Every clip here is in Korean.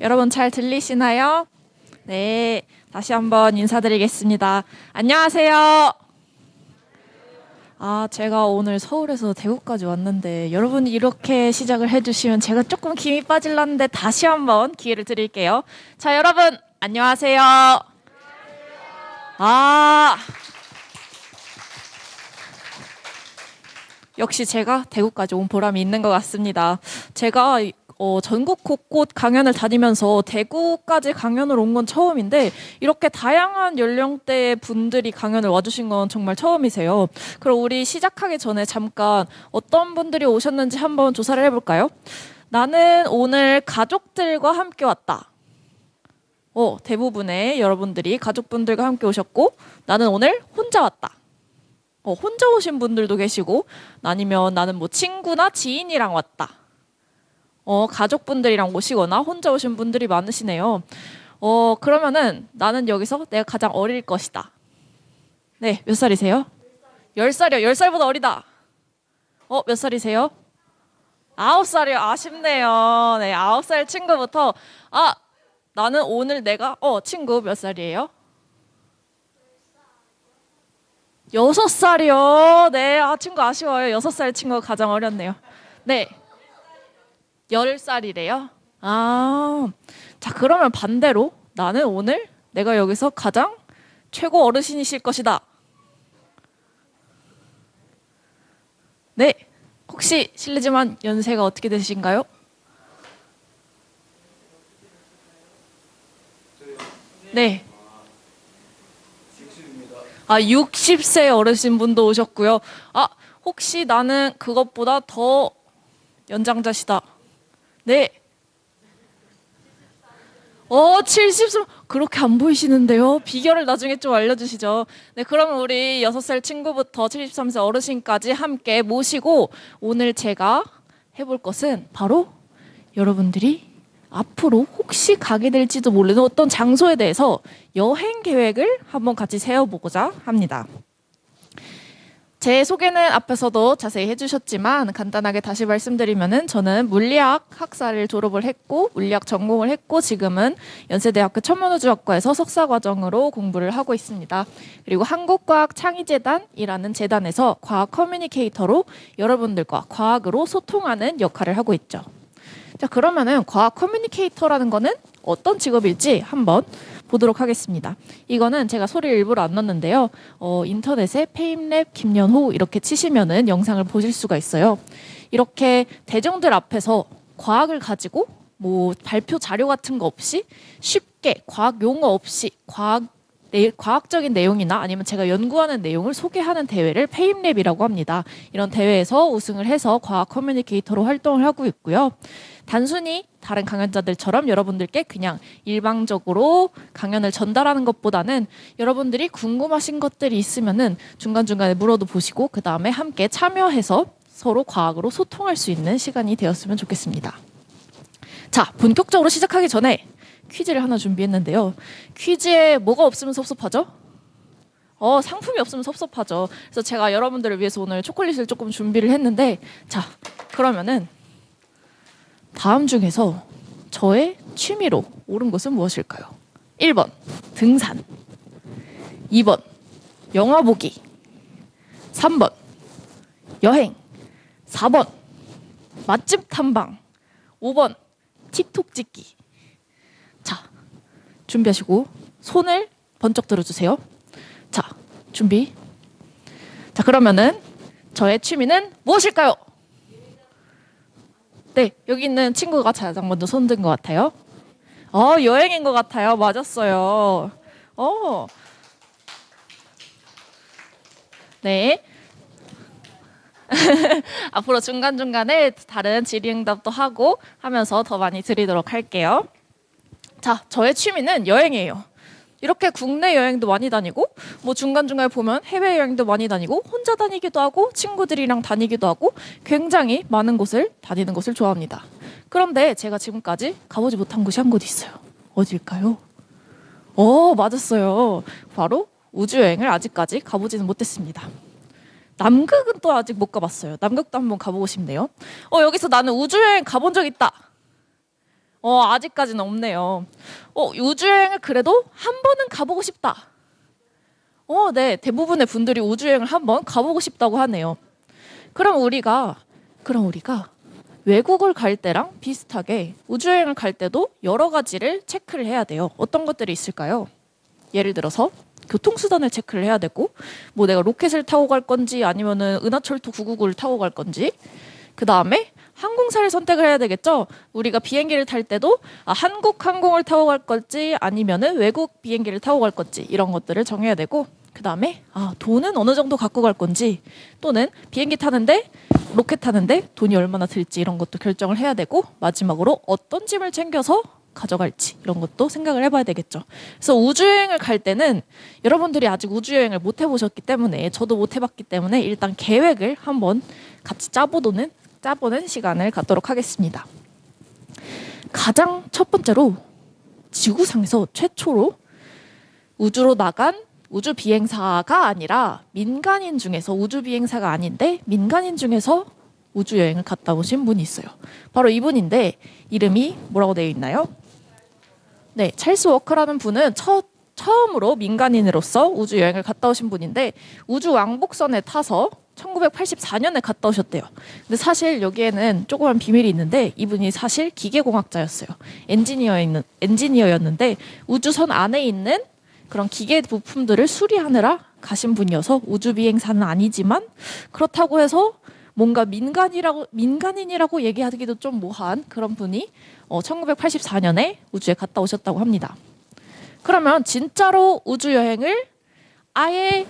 여러분 잘 들리시나요? 네, 다시 한번 인사드리겠습니다. 안녕하세요. 제가 오늘 서울에서 대구까지 왔는데 여러분이 이렇게 시작을 해주시면 제가 조금 김이 빠질랐는데 다시 한번 기회를 드릴게요. 자, 여러분 안녕하세요. 역시 제가 대구까지 온 보람이 있는 것 같습니다. 제가 전국 곳곳 강연을 다니면서 대구까지 강연을 온 건 처음인데 이렇게 다양한 연령대의 분들이 강연을 와주신 건 정말 처음이세요. 그럼 우리 시작하기 전에 잠깐 어떤 분들이 오셨는지 한번 조사를 해볼까요? 나는 오늘 가족들과 함께 왔다. 대부분의 여러분들이 가족분들과 함께 오셨고, 나는 오늘 혼자 왔다. 혼자 오신 분들도 계시고, 아니면 나는 뭐 친구나 지인이랑 왔다. 가족분들이랑 오시거나 혼자 오신 분들이 많으시네요. 그러면은 나는 여기서 내가 가장 어릴 것이다. 네, 몇 살이세요? 10살이요. 10살보다 어리다. 몇 살이세요? 9살이요. 아쉽네요. 네, 9살 친구부터. 나는 오늘 내가, 친구 몇 살이에요? 6살이요. 네, 친구 아쉬워요. 6살 친구가 가장 어렸네요. 네. 10살이래요? 자, 그러면 반대로 나는 오늘 내가 여기서 가장 최고 어르신이실 것이다. 네. 혹시 실례지만 연세가 어떻게 되신가요? 네. 60세 어르신 분도 오셨고요. 혹시 나는 그것보다 더 연장자시다. 네. 70세. 그렇게 안 보이시는데요. 비결을 나중에 좀 알려주시죠. 네, 그러면 우리 6살 친구부터 73세 어르신까지 함께 모시고 오늘 제가 해볼 것은 바로 여러분들이 앞으로 혹시 가게 될지도 모르는 어떤 장소에 대해서 여행 계획을 한번 같이 세워보고자 합니다. 제 소개는 앞에서도 자세히 해주셨지만 간단하게 다시 말씀드리면은 저는 물리학 학사를 졸업을 했고 물리학 전공을 했고 지금은 연세대학교 천문우주학과에서 석사과정으로 공부를 하고 있습니다. 그리고 한국과학창의재단이라는 재단에서 과학 커뮤니케이터로 여러분들과 과학으로 소통하는 역할을 하고 있죠. 자, 그러면은 과학 커뮤니케이터라는 거는 어떤 직업일지 한번 보도록 하겠습니다. 이거는 제가 소리를 일부러 안 넣었는데요. 인터넷에 페임랩 김연호 이렇게 치시면은 영상을 보실 수가 있어요. 이렇게 대중들 앞에서 과학을 가지고 뭐 발표 자료 같은 거 없이 쉽게 과학 용어 없이 과학적인 내용이나 아니면 제가 연구하는 내용을 소개하는 대회를 페임랩이라고 합니다. 이런 대회에서 우승을 해서 과학 커뮤니케이터로 활동을 하고 있고요. 단순히 다른 강연자들처럼 여러분들께 그냥 일방적으로 강연을 전달하는 것보다는 여러분들이 궁금하신 것들이 있으면은 중간중간에 물어도 보시고 그 다음에 함께 참여해서 서로 과학으로 소통할 수 있는 시간이 되었으면 좋겠습니다. 자, 본격적으로 시작하기 전에 퀴즈를 하나 준비했는데요. 퀴즈에 뭐가 없으면 섭섭하죠? 상품이 없으면 섭섭하죠. 그래서 제가 여러분들을 위해서 오늘 초콜릿을 조금 준비를 했는데 자, 그러면은 다음 중에서 저의 취미로 옳은 것은 무엇일까요? 1번 등산, 2번 영화 보기, 3번 여행, 4번 맛집 탐방, 5번 틱톡 찍기. 자, 준비하시고 손을 번쩍 들어주세요. 자, 준비. 자, 그러면은 저의 취미는 무엇일까요? 네, 여기 있는 친구가 가장 먼저 손든 것 같아요. 여행인 것 같아요. 맞았어요. 네. 앞으로 중간중간에 다른 질의응답도 하고 하면서 더 많이 드리도록 할게요. 자, 저의 취미는 여행이에요. 이렇게 국내 여행도 많이 다니고 뭐 중간중간에 보면 해외여행도 많이 다니고 혼자 다니기도 하고 친구들이랑 다니기도 하고 굉장히 많은 곳을 다니는 것을 좋아합니다. 그런데 제가 지금까지 가보지 못한 곳이 한 곳 있어요. 어딜까요? 맞았어요. 바로 우주여행을 아직까지 가보지는 못했습니다. 남극은 또 아직 못 가봤어요. 남극도 한번 가보고 싶네요. 여기서 나는 우주여행 가본 적 있다. 아직까지는 없네요. 우주여행을 그래도 한 번은 가보고 싶다. 네, 대부분의 분들이 우주여행을 한번 가보고 싶다고 하네요. 그럼 우리가 외국을 갈 때랑 비슷하게 우주여행을 갈 때도 여러 가지를 체크를 해야 돼요. 어떤 것들이 있을까요? 예를 들어서 교통수단을 체크를 해야 되고, 뭐 내가 로켓을 타고 갈 건지 아니면은 은하철도 999를 타고 갈 건지, 그 다음에 항공사를 선택을 해야 되겠죠. 우리가 비행기를 탈 때도 한국 항공을 타고 갈 건지 아니면은 외국 비행기를 타고 갈 건지 이런 것들을 정해야 되고, 그 다음에 돈은 어느 정도 갖고 갈 건지, 또는 비행기 타는데 로켓 타는데 돈이 얼마나 들지 이런 것도 결정을 해야 되고, 마지막으로 어떤 짐을 챙겨서 가져갈지 이런 것도 생각을 해봐야 되겠죠. 그래서 우주여행을 갈 때는 여러분들이 아직 우주여행을 못 해보셨기 때문에, 저도 못 해봤기 때문에 일단 계획을 한번 같이 짜보는 시간을 갖도록 하겠습니다. 가장 첫 번째로 지구상에서 최초로 우주로 나간 우주 비행사가 아니라 민간인 중에서, 우주 비행사가 아닌데 민간인 중에서 우주 여행을 갔다 오신 분이 있어요. 바로 이분인데 이름이 뭐라고 되어 있나요? 네, 찰스 워커라는 분은 처음으로 민간인으로서 우주 여행을 갔다 오신 분인데, 우주 왕복선에 타서 1984년에 갔다 오셨대요. 근데 사실 여기에는 조그만 비밀이 있는데, 이분이 사실 기계공학자였어요. 엔지니어였는데 우주선 안에 있는 그런 기계 부품들을 수리하느라 가신 분이어서 우주 비행사는 아니지만, 그렇다고 해서 뭔가 민간인이라고 얘기하기도 좀 모호한 그런 분이 1984년에 우주에 갔다 오셨다고 합니다. 그러면 진짜로 우주 여행을 아예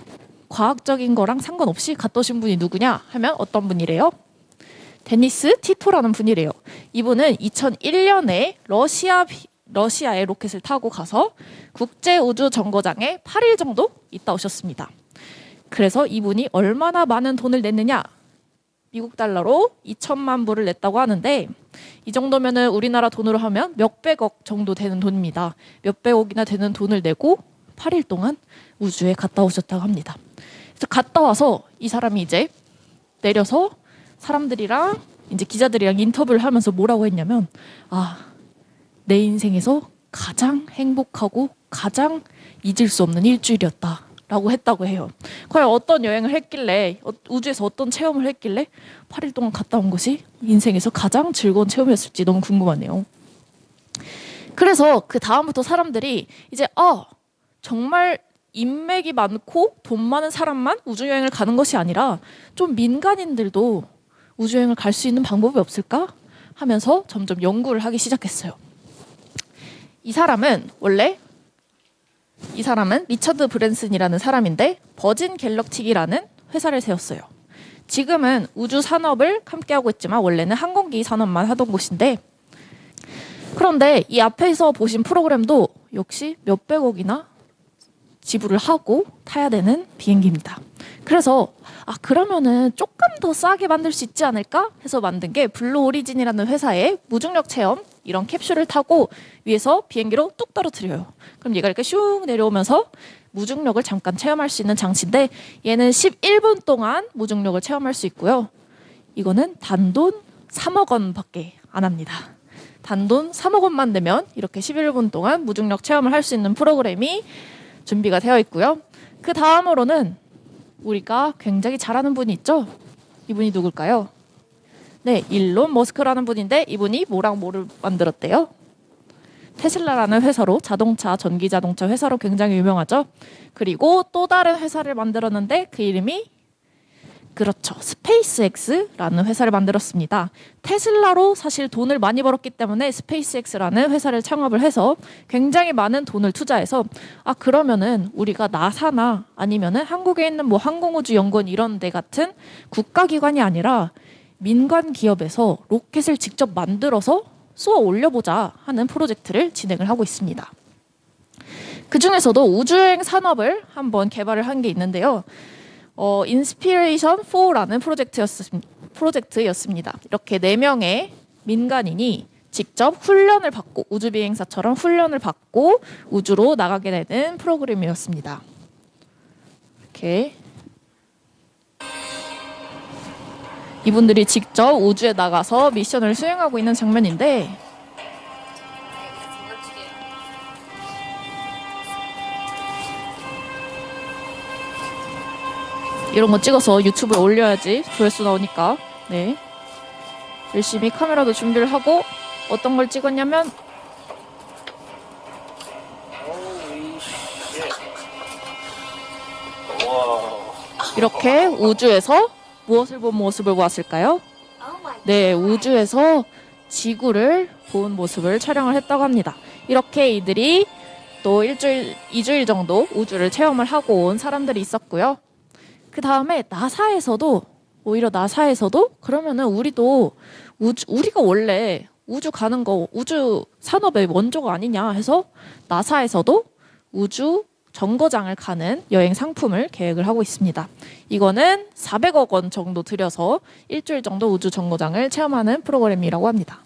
과학적인 거랑 상관없이 갔다 오신 분이 누구냐 하면 어떤 분이래요? 데니스 티토라는 분이래요. 이분은 2001년에 러시아의 로켓을 타고 가서 국제우주정거장에 8일 정도 있다 오셨습니다. 그래서 이분이 얼마나 많은 돈을 냈느냐? 미국 달러로 2천만 불을 냈다고 하는데, 이 정도면은 우리나라 돈으로 하면 몇백억 정도 되는 돈입니다. 몇백억이나 되는 돈을 내고 8일 동안 우주에 갔다 오셨다고 합니다. 그래서 갔다 와서 이 사람이 이제 내려서 사람들이랑 이제 기자들이랑 인터뷰를 하면서 뭐라고 했냐면, 내 인생에서 가장 행복하고 가장 잊을 수 없는 일주일이었다 라고 했다고 해요. 과연 어떤 여행을 했길래, 우주에서 어떤 체험을 했길래 8일 동안 갔다 온 것이 인생에서 가장 즐거운 체험이었을지 너무 궁금하네요. 그래서 그 다음부터 사람들이 이제 정말 인맥이 많고 돈 많은 사람만 우주여행을 가는 것이 아니라 좀 민간인들도 우주여행을 갈 수 있는 방법이 없을까 하면서 점점 연구를 하기 시작했어요. 이 사람은 리처드 브랜슨이라는 사람인데 버진 갤럭틱이라는 회사를 세웠어요. 지금은 우주 산업을 함께하고 있지만 원래는 항공기 산업만 하던 곳인데, 그런데 이 앞에서 보신 프로그램도 역시 몇백억이나 지불을 하고 타야 되는 비행기입니다. 그래서 그러면은 조금 더 싸게 만들 수 있지 않을까 해서 만든 게 블루 오리진이라는 회사의 무중력 체험, 이런 캡슐을 타고 위에서 비행기로 뚝 떨어뜨려요. 그럼 얘가 이렇게 슝 내려오면서 무중력을 잠깐 체험할 수 있는 장치인데, 얘는 11분 동안 무중력을 체험할 수 있고요. 이거는 단돈 3억 원밖에 안 합니다. 단돈 3억 원만 내면 이렇게 11분 동안 무중력 체험을 할 수 있는 프로그램이 준비가 되어 있고요. 그 다음으로는 우리가 굉장히 잘하는 분이 있죠? 이분이 누굴까요? 네, 일론 머스크라는 분인데, 이분이 뭐랑 뭐를 만들었대요? 테슬라라는 회사로, 전기 자동차 회사로 굉장히 유명하죠. 그리고 또 다른 회사를 만들었는데 그 이름이 그렇죠, 스페이스X라는 회사를 만들었습니다. 테슬라로 사실 돈을 많이 벌었기 때문에 스페이스X라는 회사를 창업을 해서 굉장히 많은 돈을 투자해서 그러면은 우리가 나사나 아니면은 한국에 있는 뭐 항공우주연구원 이런 데 같은 국가기관이 아니라 민간 기업에서 로켓을 직접 만들어서 쏘아 올려보자 하는 프로젝트를 진행을 하고 있습니다. 그 중에서도 우주여행 산업을 한번 개발을 한 게 있는데요. 인스피레이션 4라는 프로젝트였습니다. 이렇게 4명의 민간인이 직접 훈련을 받고, 우주비행사처럼 훈련을 받고 우주로 나가게 되는 프로그램이었습니다. 이렇게 이분들이 직접 우주에 나가서 미션을 수행하고 있는 장면인데, 이런 거 찍어서 유튜브에 올려야지 조회수 나오니까. 네. 열심히 카메라도 준비를 하고 어떤 걸 찍었냐면 이렇게 우주에서 무엇을 본 모습을 보았을까요? 네, 우주에서 지구를 본 모습을 촬영을 했다고 합니다. 이렇게 이들이 또 2주일 정도 우주를 체험을 하고 온 사람들이 있었고요. 그 다음에 오히려 나사에서도 그러면은 우리도 우리가 원래 우주 가는 거 우주 산업의 원조가 아니냐 해서 나사에서도 우주 정거장을 가는 여행 상품을 계획을 하고 있습니다. 이거는 400억 원 정도 들여서 일주일 정도 우주 정거장을 체험하는 프로그램이라고 합니다.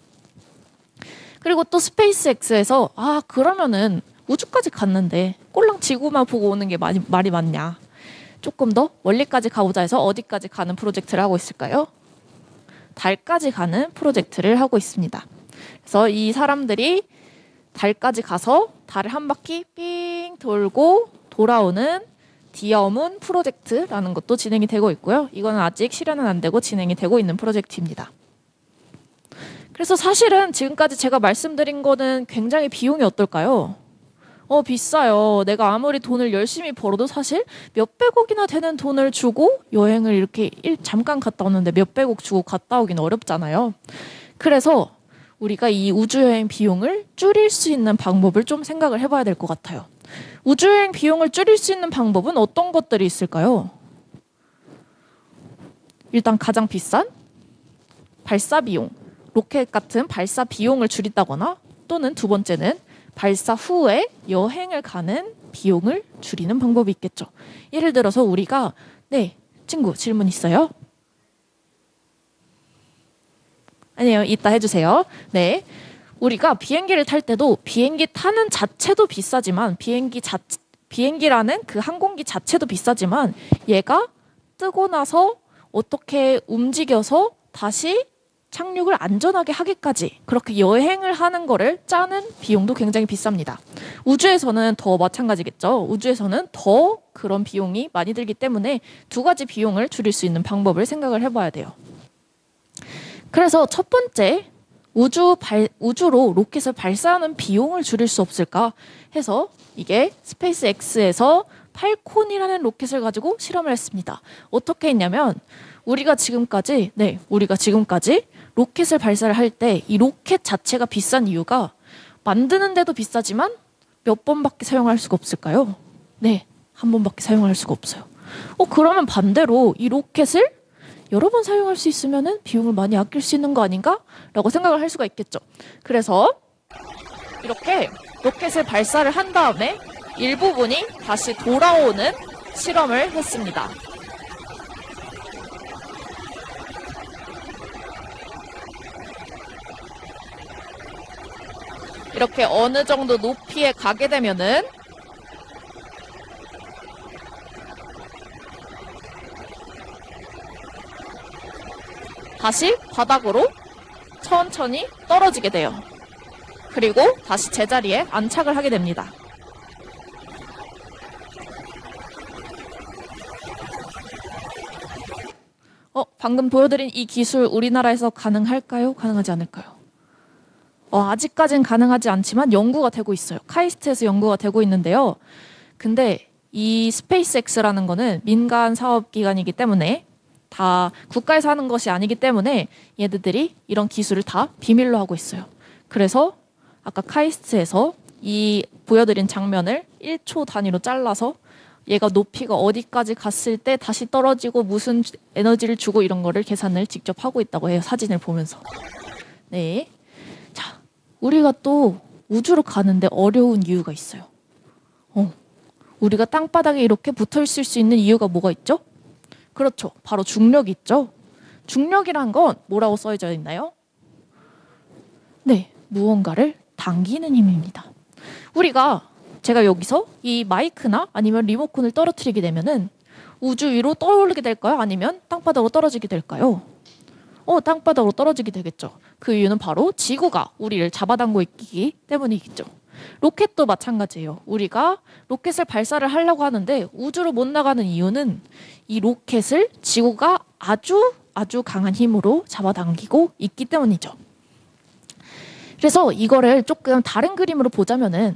그리고 또 스페이스X에서 그러면은 우주까지 갔는데 꼴랑 지구만 보고 오는 게 말이 맞냐. 조금 더 멀리까지 가보자 해서 어디까지 가는 프로젝트를 하고 있을까요? 달까지 가는 프로젝트를 하고 있습니다. 그래서 이 사람들이 달까지 가서 달을 한 바퀴 삥 돌고 돌아오는 디어문 프로젝트라는 것도 진행이 되고 있고요. 이거는 아직 실현은 안 되고 진행이 되고 있는 프로젝트입니다. 그래서 사실은 지금까지 제가 말씀드린 거는 굉장히 비용이 어떨까요? 비싸요. 내가 아무리 돈을 열심히 벌어도 사실 몇백억이나 되는 돈을 주고 여행을 이렇게 잠깐 갔다 오는데 몇백억 주고 갔다 오긴 어렵잖아요. 그래서 우리가 이 우주여행 비용을 줄일 수 있는 방법을 좀 생각을 해봐야 될 것 같아요. 우주여행 비용을 줄일 수 있는 방법은 어떤 것들이 있을까요? 일단 가장 비싼 발사 비용, 로켓 같은 발사 비용을 줄인다거나 또는 두 번째는 발사 후에 여행을 가는 비용을 줄이는 방법이 있겠죠. 예를 들어서 우리가 친구 질문 있어요? 아니에요. 이따 해주세요. 네, 우리가 비행기를 탈 때도 비행기 타는 자체도 비싸지만 비행기라는 그 항공기 자체도 비싸지만 얘가 뜨고 나서 어떻게 움직여서 다시 착륙을 안전하게 하기까지 그렇게 여행을 하는 거를 짜는 비용도 굉장히 비쌉니다. 우주에서는 더 마찬가지겠죠. 우주에서는 더 그런 비용이 많이 들기 때문에 두 가지 비용을 줄일 수 있는 방법을 생각을 해봐야 돼요. 그래서 첫 번째, 우주로 로켓을 발사하는 비용을 줄일 수 없을까 해서 이게 스페이스X에서 팔콘이라는 로켓을 가지고 실험을 했습니다. 어떻게 했냐면 우리가 지금까지 로켓을 발사를 할 때 이 로켓 자체가 비싼 이유가 만드는 데도 비싸지만 몇 번밖에 사용할 수가 없을까요? 네, 한 번밖에 사용할 수가 없어요. 그러면 반대로 이 로켓을 여러 번 사용할 수 있으면은 비용을 많이 아낄 수 있는 거 아닌가? 라고 생각을 할 수가 있겠죠. 그래서 이렇게 로켓을 발사를 한 다음에 일부분이 다시 돌아오는 실험을 했습니다. 이렇게 어느 정도 높이에 가게 되면은 다시 바닥으로 천천히 떨어지게 돼요. 그리고 다시 제자리에 안착을 하게 됩니다. 방금 보여드린 이 기술 우리나라에서 가능할까요? 가능하지 않을까요? 아직까진 가능하지 않지만 연구가 되고 있어요. 카이스트에서 연구가 되고 있는데요. 근데 이 스페이스X라는 거는 민간 사업기관이기 때문에 다 국가에서 하는 것이 아니기 때문에 얘네들이 이런 기술을 다 비밀로 하고 있어요. 그래서 아까 카이스트에서 이 보여드린 장면을 1초 단위로 잘라서 얘가 높이가 어디까지 갔을 때 다시 떨어지고 무슨 에너지를 주고 이런 거를 계산을 직접 하고 있다고 해요. 사진을 보면서. 네. 자, 우리가 또 우주로 가는데 어려운 이유가 있어요. 우리가 땅바닥에 이렇게 붙어 있을 수 있는 이유가 뭐가 있죠? 그렇죠. 바로 중력이 있죠. 중력이란 건 뭐라고 써져 있나요? 네, 무언가를 당기는 힘입니다. 제가 여기서 이 마이크나 아니면 리모컨을 떨어뜨리게 되면은 우주 위로 떠오르게 될까요? 아니면 땅바닥으로 떨어지게 될까요? 땅바닥으로 떨어지게 되겠죠. 그 이유는 바로 지구가 우리를 잡아당기고 있기 때문이겠죠. 로켓도 마찬가지예요. 우리가 로켓을 발사를 하려고 하는데 우주로 못 나가는 이유는 이 로켓을 지구가 아주 강한 힘으로 잡아당기고 있기 때문이죠. 그래서 이거를 조금 다른 그림으로 보자면은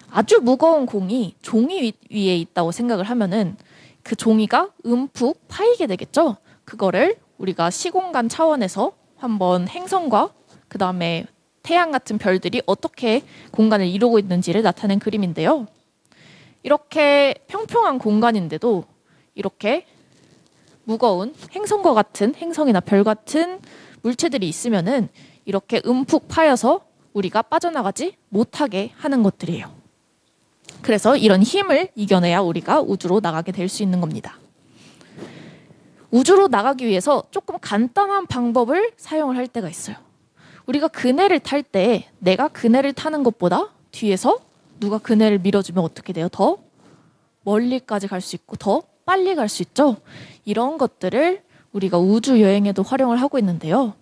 아주 무거운 공이 종이 위에 있다고 생각을 하면은 그 종이가 움푹 파이게 되겠죠. 그거를 우리가 시공간 차원에서 한번 행성과 그 다음에 태양 같은 별들이 어떻게 공간을 이루고 있는지를 나타낸 그림인데요. 이렇게 평평한 공간인데도 이렇게 무거운 행성과 같은 행성이나 별 같은 물체들이 있으면은 이렇게 움푹 파여서 우리가 빠져나가지 못하게 하는 것들이에요. 그래서 이런 힘을 이겨내야 우리가 우주로 나가게 될 수 있는 겁니다. 우주로 나가기 위해서 조금 간단한 방법을 사용을 할 때가 있어요. 우리가 그네를 탈 때 내가 그네를 타는 것보다 뒤에서 누가 그네를 밀어주면 어떻게 돼요? 더 멀리까지 갈 수 있고 더 빨리 갈 수 있죠. 이런 것들을 우리가 우주 여행에도 활용을 하고 있는데요.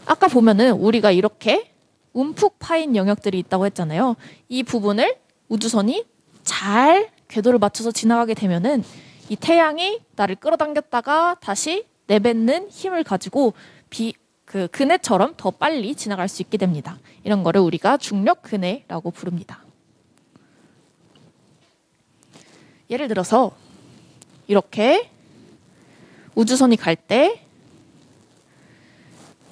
아까 보면은 우리가 이렇게 움푹 파인 영역들이 있다고 했잖아요. 이 부분을 우주선이 잘 궤도를 맞춰서 지나가게 되면은 이 태양이 나를 끌어당겼다가 다시 내뱉는 힘을 가지고 그네처럼 더 빨리 지나갈 수 있게 됩니다. 이런 거를 우리가 중력 그네라고 부릅니다. 예를 들어서 이렇게 우주선이 갈 때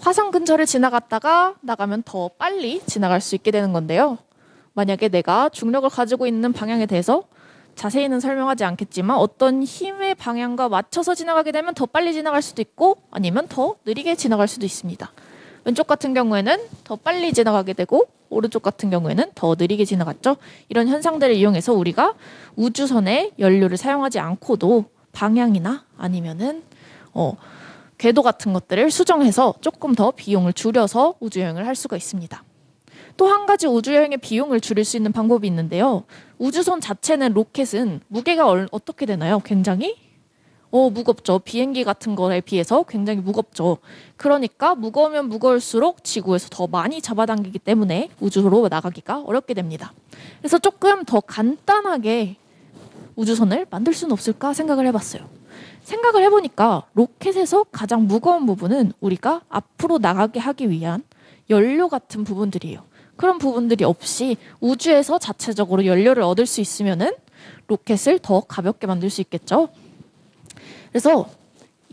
화성 근처를 지나갔다가 나가면 더 빨리 지나갈 수 있게 되는 건데요. 만약에 내가 중력을 가지고 있는 방향에 대해서 자세히는 설명하지 않겠지만 어떤 힘의 방향과 맞춰서 지나가게 되면 더 빨리 지나갈 수도 있고 아니면 더 느리게 지나갈 수도 있습니다. 왼쪽 같은 경우에는 더 빨리 지나가게 되고 오른쪽 같은 경우에는 더 느리게 지나갔죠. 이런 현상들을 이용해서 우리가 우주선의 연료를 사용하지 않고도 방향이나 아니면은 궤도 같은 것들을 수정해서 조금 더 비용을 줄여서 우주여행을 할 수가 있습니다. 또 한 가지 우주여행의 비용을 줄일 수 있는 방법이 있는데요. 우주선 자체는 로켓은 무게가 어떻게 되나요? 굉장히 무겁죠. 비행기 같은 거에 비해서 굉장히 무겁죠. 그러니까 무거우면 무거울수록 지구에서 더 많이 잡아당기기 때문에 우주로 나가기가 어렵게 됩니다. 그래서 조금 더 간단하게 우주선을 만들 수는 없을까 생각을 해봤어요. 생각을 해보니까 로켓에서 가장 무거운 부분은 우리가 앞으로 나가게 하기 위한 연료 같은 부분들이에요. 그런 부분들이 없이 우주에서 자체적으로 연료를 얻을 수 있으면은 로켓을 더 가볍게 만들 수 있겠죠. 그래서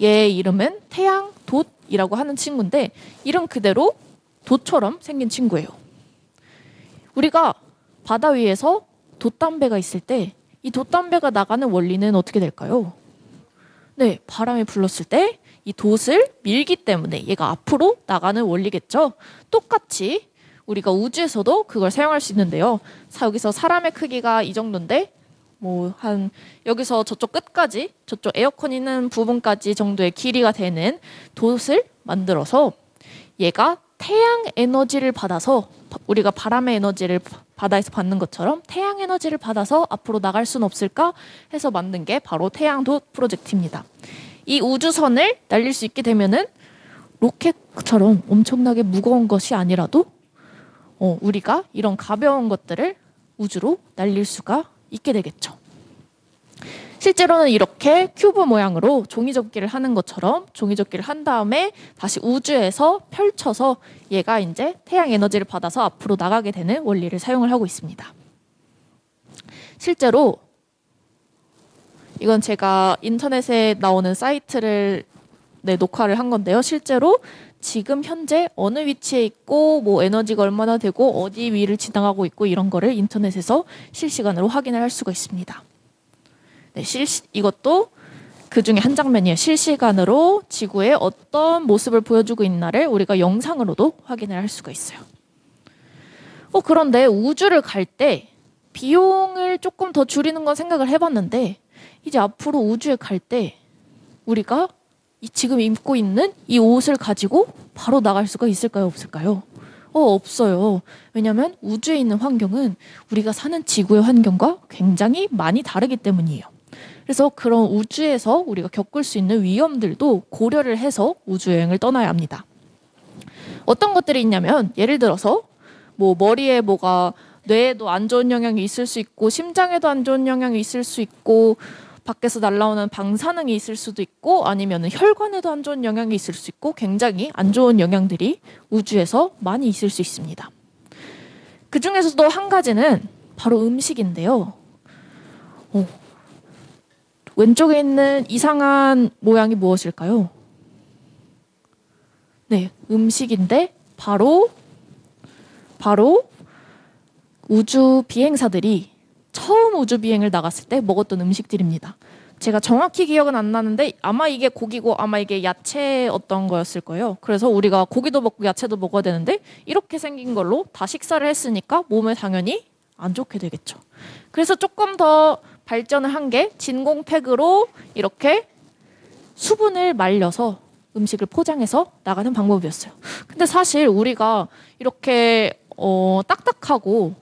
얘 이름은 태양돛이라고 하는 친구인데 이름 그대로 돛처럼 생긴 친구예요. 우리가 바다 위에서 돛담배가 있을 때 이 돛담배가 나가는 원리는 어떻게 될까요? 네, 바람이 불렀을 때 이 돛을 밀기 때문에 얘가 앞으로 나가는 원리겠죠. 똑같이 우리가 우주에서도 그걸 사용할 수 있는데요. 여기서 사람의 크기가 이 정도인데 한 여기서 저쪽 끝까지 저쪽 에어컨 있는 부분까지 정도의 길이가 되는 돛을 만들어서 얘가 태양 에너지를 받아서 우리가 바람의 에너지를 바다에서 받는 것처럼 태양 에너지를 받아서 앞으로 나갈 수는 없을까 해서 만든 게 바로 태양돛 프로젝트입니다. 이 우주선을 날릴 수 있게 되면은 로켓처럼 엄청나게 무거운 것이 아니라도 우리가 이런 가벼운 것들을 우주로 날릴 수가 있게 되겠죠. 실제로는 이렇게 큐브 모양으로 종이접기를 하는 것처럼 종이접기를 한 다음에 다시 우주에서 펼쳐서 얘가 이제 태양 에너지를 받아서 앞으로 나가게 되는 원리를 사용을 하고 있습니다. 실제로 이건 제가 인터넷에 나오는 사이트를 녹화를 한 건데요. 실제로 지금 현재 어느 위치에 있고 에너지가 얼마나 되고 어디 위를 지나가고 있고 이런 거를 인터넷에서 실시간으로 확인을 할 수가 있습니다. 네, 이것도 그 중에 한 장면이에요. 실시간으로 지구의 어떤 모습을 보여주고 있나를 우리가 영상으로도 확인을 할 수가 있어요. 그런데 우주를 갈 때 비용을 조금 더 줄이는 건 생각을 해봤는데 이제 앞으로 우주에 갈 때 우리가 지금 입고 있는 이 옷을 가지고 바로 나갈 수가 있을까요? 없을까요? 없어요. 왜냐하면 우주에 있는 환경은 우리가 사는 지구의 환경과 굉장히 많이 다르기 때문이에요. 그래서 그런 우주에서 우리가 겪을 수 있는 위험들도 고려를 해서 우주여행을 떠나야 합니다. 어떤 것들이 있냐면 예를 들어서 뭐 머리에 뭐가 뇌에도 안 좋은 영향이 있을 수 있고 심장에도 안 좋은 영향이 있을 수 있고 밖에서 날아오는 방사능이 있을 수도 있고 아니면 혈관에도 안 좋은 영향이 있을 수 있고 굉장히 안 좋은 영향들이 우주에서 많이 있을 수 있습니다. 그 중에서도 한 가지는 바로 음식인데요. 왼쪽에 있는 이상한 모양이 무엇일까요? 네, 음식인데 바로 우주 비행사들이 처음 우주 비행을 나갔을 때 먹었던 음식들입니다. 제가 정확히 기억은 안 나는데 아마 이게 고기고 아마 이게 야채 어떤 거였을 거예요. 그래서 우리가 고기도 먹고 야채도 먹어야 되는데 이렇게 생긴 걸로 다 식사를 했으니까 몸에 당연히 안 좋게 되겠죠. 그래서 조금 더 발전을 한 게 진공팩으로 이렇게 수분을 말려서 음식을 포장해서 나가는 방법이었어요. 근데 사실 우리가 이렇게 딱딱하고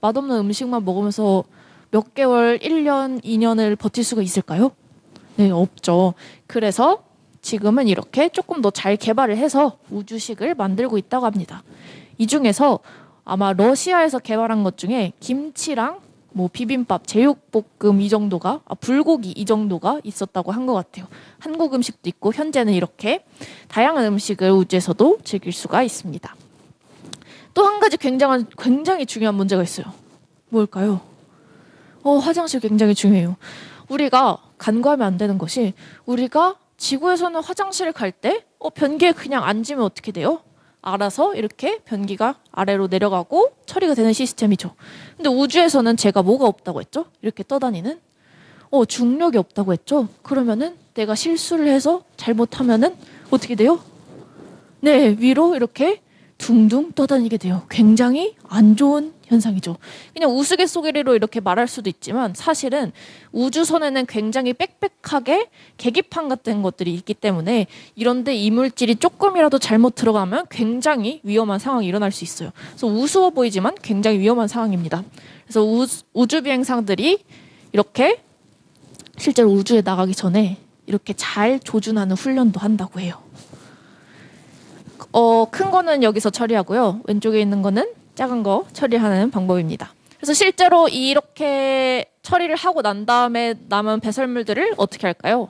맛없는 음식만 먹으면서 몇 개월, 1년, 2년을 버틸 수가 있을까요? 네, 없죠. 그래서 지금은 이렇게 조금 더 잘 개발을 해서 우주식을 만들고 있다고 합니다. 이 중에서 아마 러시아에서 개발한 것 중에 김치랑 뭐 비빔밥, 제육볶음 이 정도가 불고기 이 정도가 있었다고 한 것 같아요. 한국 음식도 있고 현재는 이렇게 다양한 음식을 우주에서도 즐길 수가 있습니다. 또 한 가지 굉장히 중요한 문제가 있어요. 뭘까요? 화장실 굉장히 중요해요. 우리가 간과하면 안 되는 것이 우리가 지구에서는 화장실을 갈 때 변기에 그냥 앉으면 어떻게 돼요? 알아서 이렇게 변기가 아래로 내려가고 처리가 되는 시스템이죠. 근데 우주에서는 제가 뭐가 없다고 했죠? 이렇게 떠다니는 중력이 없다고 했죠? 그러면은 내가 실수를 해서 잘못하면은 어떻게 돼요? 네, 위로 이렇게 둥둥 떠다니게 돼요. 굉장히 안 좋은 현상이죠. 그냥 우스갯소리로 이렇게 말할 수도 있지만 사실은 우주선에는 굉장히 빽빽하게 계기판 같은 것들이 있기 때문에 이런데 이물질이 조금이라도 잘못 들어가면 굉장히 위험한 상황이 일어날 수 있어요. 그래서 우스워 보이지만 굉장히 위험한 상황입니다. 그래서 우주 비행상들이 이렇게 실제로 우주에 나가기 전에 이렇게 잘 조준하는 훈련도 한다고 해요. 큰 거는 여기서 처리하고요. 왼쪽에 있는 거는 작은 거 처리하는 방법입니다. 그래서 실제로 이렇게 처리를 하고 난 다음에 남은 배설물들을 어떻게 할까요?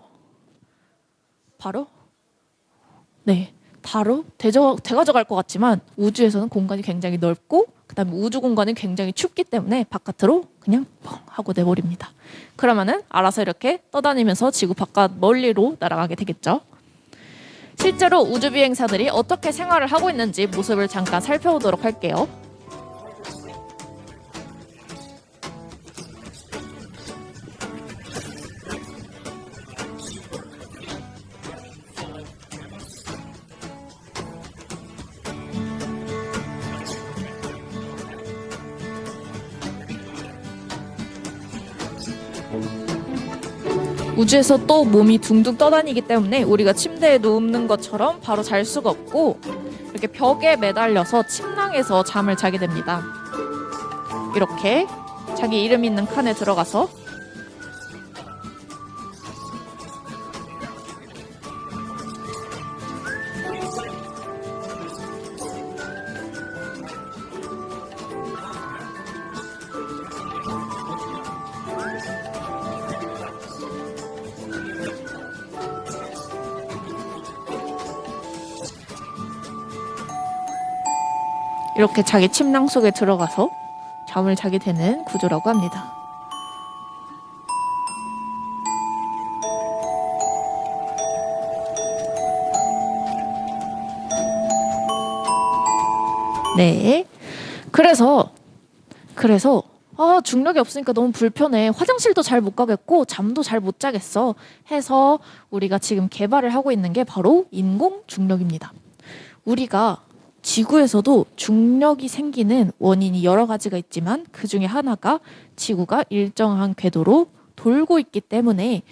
바로 되가져갈 것 같지만 우주에서는 공간이 굉장히 넓고 그다음에 우주 공간은 굉장히 춥기 때문에 바깥으로 그냥 뻥 하고 내버립니다. 그러면은 알아서 이렇게 떠다니면서 지구 바깥 멀리로 날아가게 되겠죠. 실제로 우주 비행사들이 어떻게 생활을 하고 있는지 모습을 잠깐 살펴보도록 할게요. 우주에서 또 몸이 둥둥 떠다니기 때문에 우리가 침대에 눕는 것처럼 바로 잘 수가 없고 이렇게 벽에 매달려서 침낭에서 잠을 자게 됩니다. 이렇게 자기 이름 있는 칸에 들어가서 이렇게 자기 침낭 속에 들어가서 잠을 자게 되는 구조라고 합니다. 네. 그래서 중력이 없으니까 너무 불편해. 화장실도 잘 못 가겠고 잠도 잘 못 자겠어. 해서 우리가 지금 개발을 하고 있는 게 바로 인공 중력입니다. 우리가 지구에서도 중력이 생기는 원인이 여러 가지가 있지만 그 중에 하나가 지구가 일정한 궤도로 돌고 있기 때문에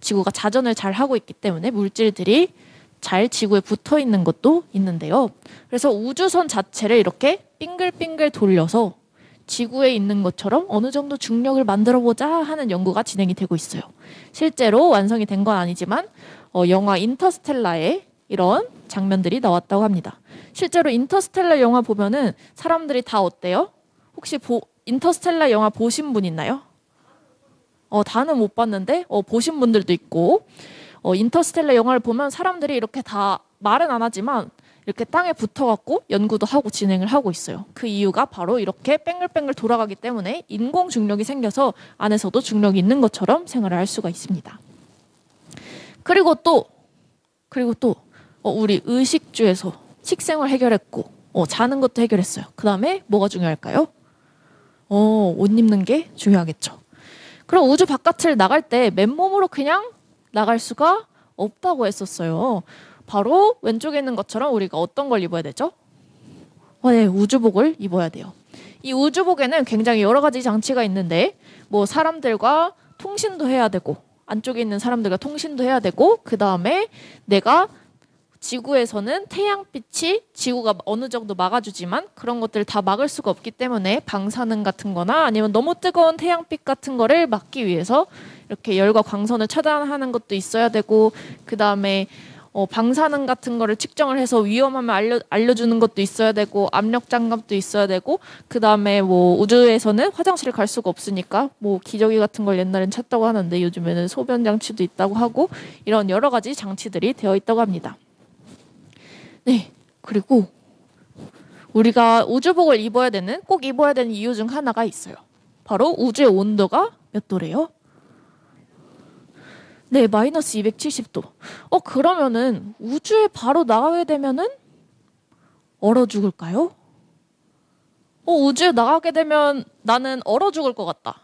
지구가 자전을 잘 하고 있기 때문에 물질들이 잘 지구에 붙어 있는 것도 있는데요. 그래서 우주선 자체를 이렇게 빙글빙글 돌려서 지구에 있는 것처럼 어느 정도 중력을 만들어 보자 하는 연구가 진행이 되고 있어요. 실제로 완성이 된 건 아니지만 영화 인터스텔라에 이런 장면들이 나왔다고 합니다. 실제로 인터스텔라 영화 보면은 사람들이 다 어때요? 혹시 인터스텔라 영화 보신 분 있나요? 다는 못 봤는데 보신 분들도 있고 인터스텔라 영화를 보면 사람들이 이렇게 다 말은 안 하지만 이렇게 땅에 붙어갖고 연구도 하고 진행을 하고 있어요. 그 이유가 바로 이렇게 뺑글뺑글 돌아가기 때문에 인공 중력이 생겨서 안에서도 중력이 있는 것처럼 생활을 할 수가 있습니다. 그리고 또 우리 의식주에서 식생활 해결했고 자는 것도 해결했어요. 그 다음에 뭐가 중요할까요? 옷 입는 게 중요하겠죠. 그럼 우주 바깥을 나갈 때 맨몸으로 그냥 나갈 수가 없다고 했었어요. 바로 왼쪽에 있는 것처럼 우리가 어떤 걸 입어야 되죠? 네, 우주복을 입어야 돼요. 이 우주복에는 굉장히 여러 가지 장치가 있는데 뭐 사람들과 통신도 해야 되고 안쪽에 있는 사람들과 통신도 해야 되고 그 다음에 내가 지구에서는 태양빛이 지구가 어느 정도 막아주지만 그런 것들을 다 막을 수가 없기 때문에 방사능 같은 거나 아니면 너무 뜨거운 태양빛 같은 거를 막기 위해서 이렇게 열과 광선을 차단하는 것도 있어야 되고 그 다음에 방사능 같은 거를 측정을 해서 위험하면 알려주는 것도 있어야 되고 압력 장갑도 있어야 되고 그 다음에 뭐 우주에서는 화장실을 갈 수가 없으니까 뭐 기저귀 같은 걸 옛날엔 찾다고 하는데 요즘에는 소변 장치도 있다고 하고 이런 여러 가지 장치들이 되어 있다고 합니다. 네, 그리고 우리가 우주복을 꼭 입어야 되는 이유 중 하나가 있어요. 바로 우주의 온도가 몇 도래요? 네, 마이너스 270도. 그러면은 우주에 바로 나가게 되면은 얼어 죽을까요? 우주에 나가게 되면 나는 얼어 죽을 것 같다.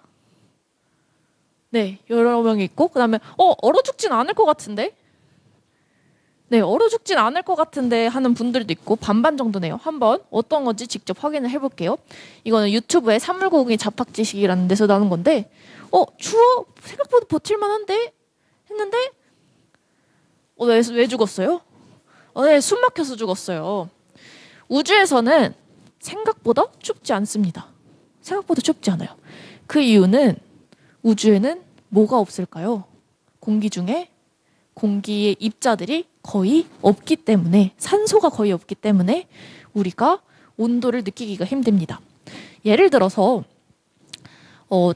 네, 여러 명이 있고 그다음에 얼어 죽진 않을 것 같은데? 네, 얼어 죽진 않을 것 같은데 하는 분들도 있고 반반 정도네요. 한번 어떤 건지 직접 확인을 해볼게요. 이거는 유튜브에 사물고기 잡학지식이라는 데서 나오는 건데 추워? 생각보다 버틸만한데? 했는데 왜 죽었어요? 네, 숨 막혀서 죽었어요. 우주에서는 생각보다 춥지 않습니다. 생각보다 춥지 않아요. 그 이유는 우주에는 뭐가 없을까요? 공기 중에 공기의 입자들이 거의 없기 때문에 산소가 거의 없기 때문에 우리가 온도를 느끼기가 힘듭니다. 예를 들어서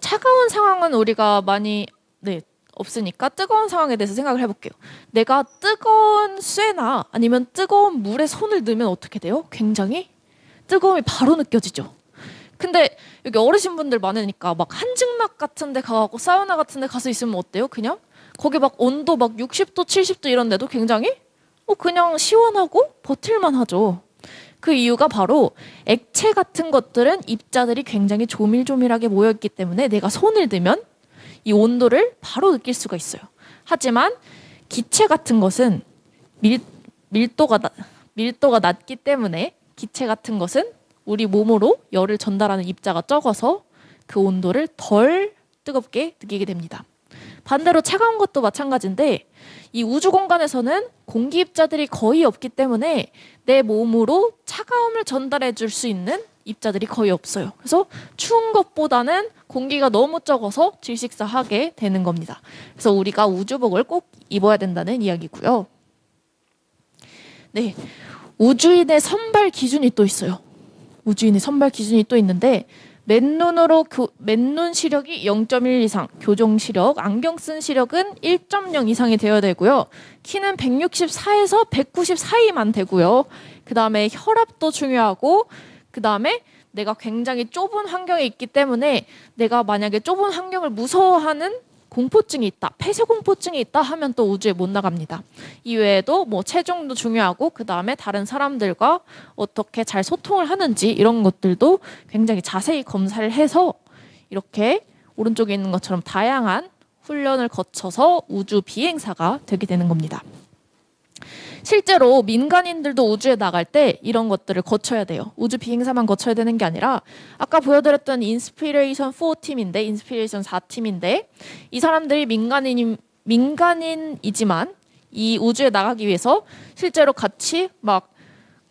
차가운 상황은 우리가 많이 없으니까 뜨거운 상황에 대해서 생각을 해볼게요. 내가 뜨거운 쇠나 아니면 뜨거운 물에 손을 넣으면 어떻게 돼요? 굉장히 뜨거움이 바로 느껴지죠. 근데 여기 어르신분들 많으니까 막 한증막 같은 데 가고 사우나 같은 데 가서 있으면 어때요? 그냥 거기 막 온도 막 60도, 70도 이런데도 굉장히 그냥 시원하고 버틸만 하죠. 그 이유가 바로 액체 같은 것들은 입자들이 굉장히 조밀조밀하게 모여있기 때문에 내가 손을 대면 이 온도를 바로 느낄 수가 있어요. 하지만 기체 같은 것은 밀도가 낮기 때문에 기체 같은 것은 우리 몸으로 열을 전달하는 입자가 적어서 그 온도를 덜 뜨겁게 느끼게 됩니다. 반대로 차가운 것도 마찬가지인데 이 우주 공간에서는 공기 입자들이 거의 없기 때문에 내 몸으로 차가움을 전달해 줄 수 있는 입자들이 거의 없어요. 그래서 추운 것보다는 공기가 너무 적어서 질식사하게 되는 겁니다. 그래서 우리가 우주복을 꼭 입어야 된다는 이야기고요. 네, 우주인의 선발 기준이 또 있어요. 우주인의 선발 기준이 또 있는데 맨눈 시력이 0.1 이상, 교정 시력, 안경 쓴 시력은 1.0 이상이 되어야 되고요. 키는 164에서 190 사이만 되고요. 그 다음에 혈압도 중요하고 그 다음에 내가 굉장히 좁은 환경에 있기 때문에 내가 만약에 좁은 환경을 무서워하는 공포증이 있다, 폐쇄공포증이 있다 하면 또 우주에 못 나갑니다. 이외에도 뭐 체중도 중요하고 그 다음에 다른 사람들과 어떻게 잘 소통을 하는지 이런 것들도 굉장히 자세히 검사를 해서 이렇게 오른쪽에 있는 것처럼 다양한 훈련을 거쳐서 우주 비행사가 되게 되는 겁니다. 실제로 민간인들도 우주에 나갈 때 이런 것들을 거쳐야 돼요. 우주 비행사만 거쳐야 되는 게 아니라 아까 보여드렸던 인스피레이션 4팀인데 인스피레이션 4팀인데 이 사람들이 민간인이지만 이 우주에 나가기 위해서 실제로 같이 막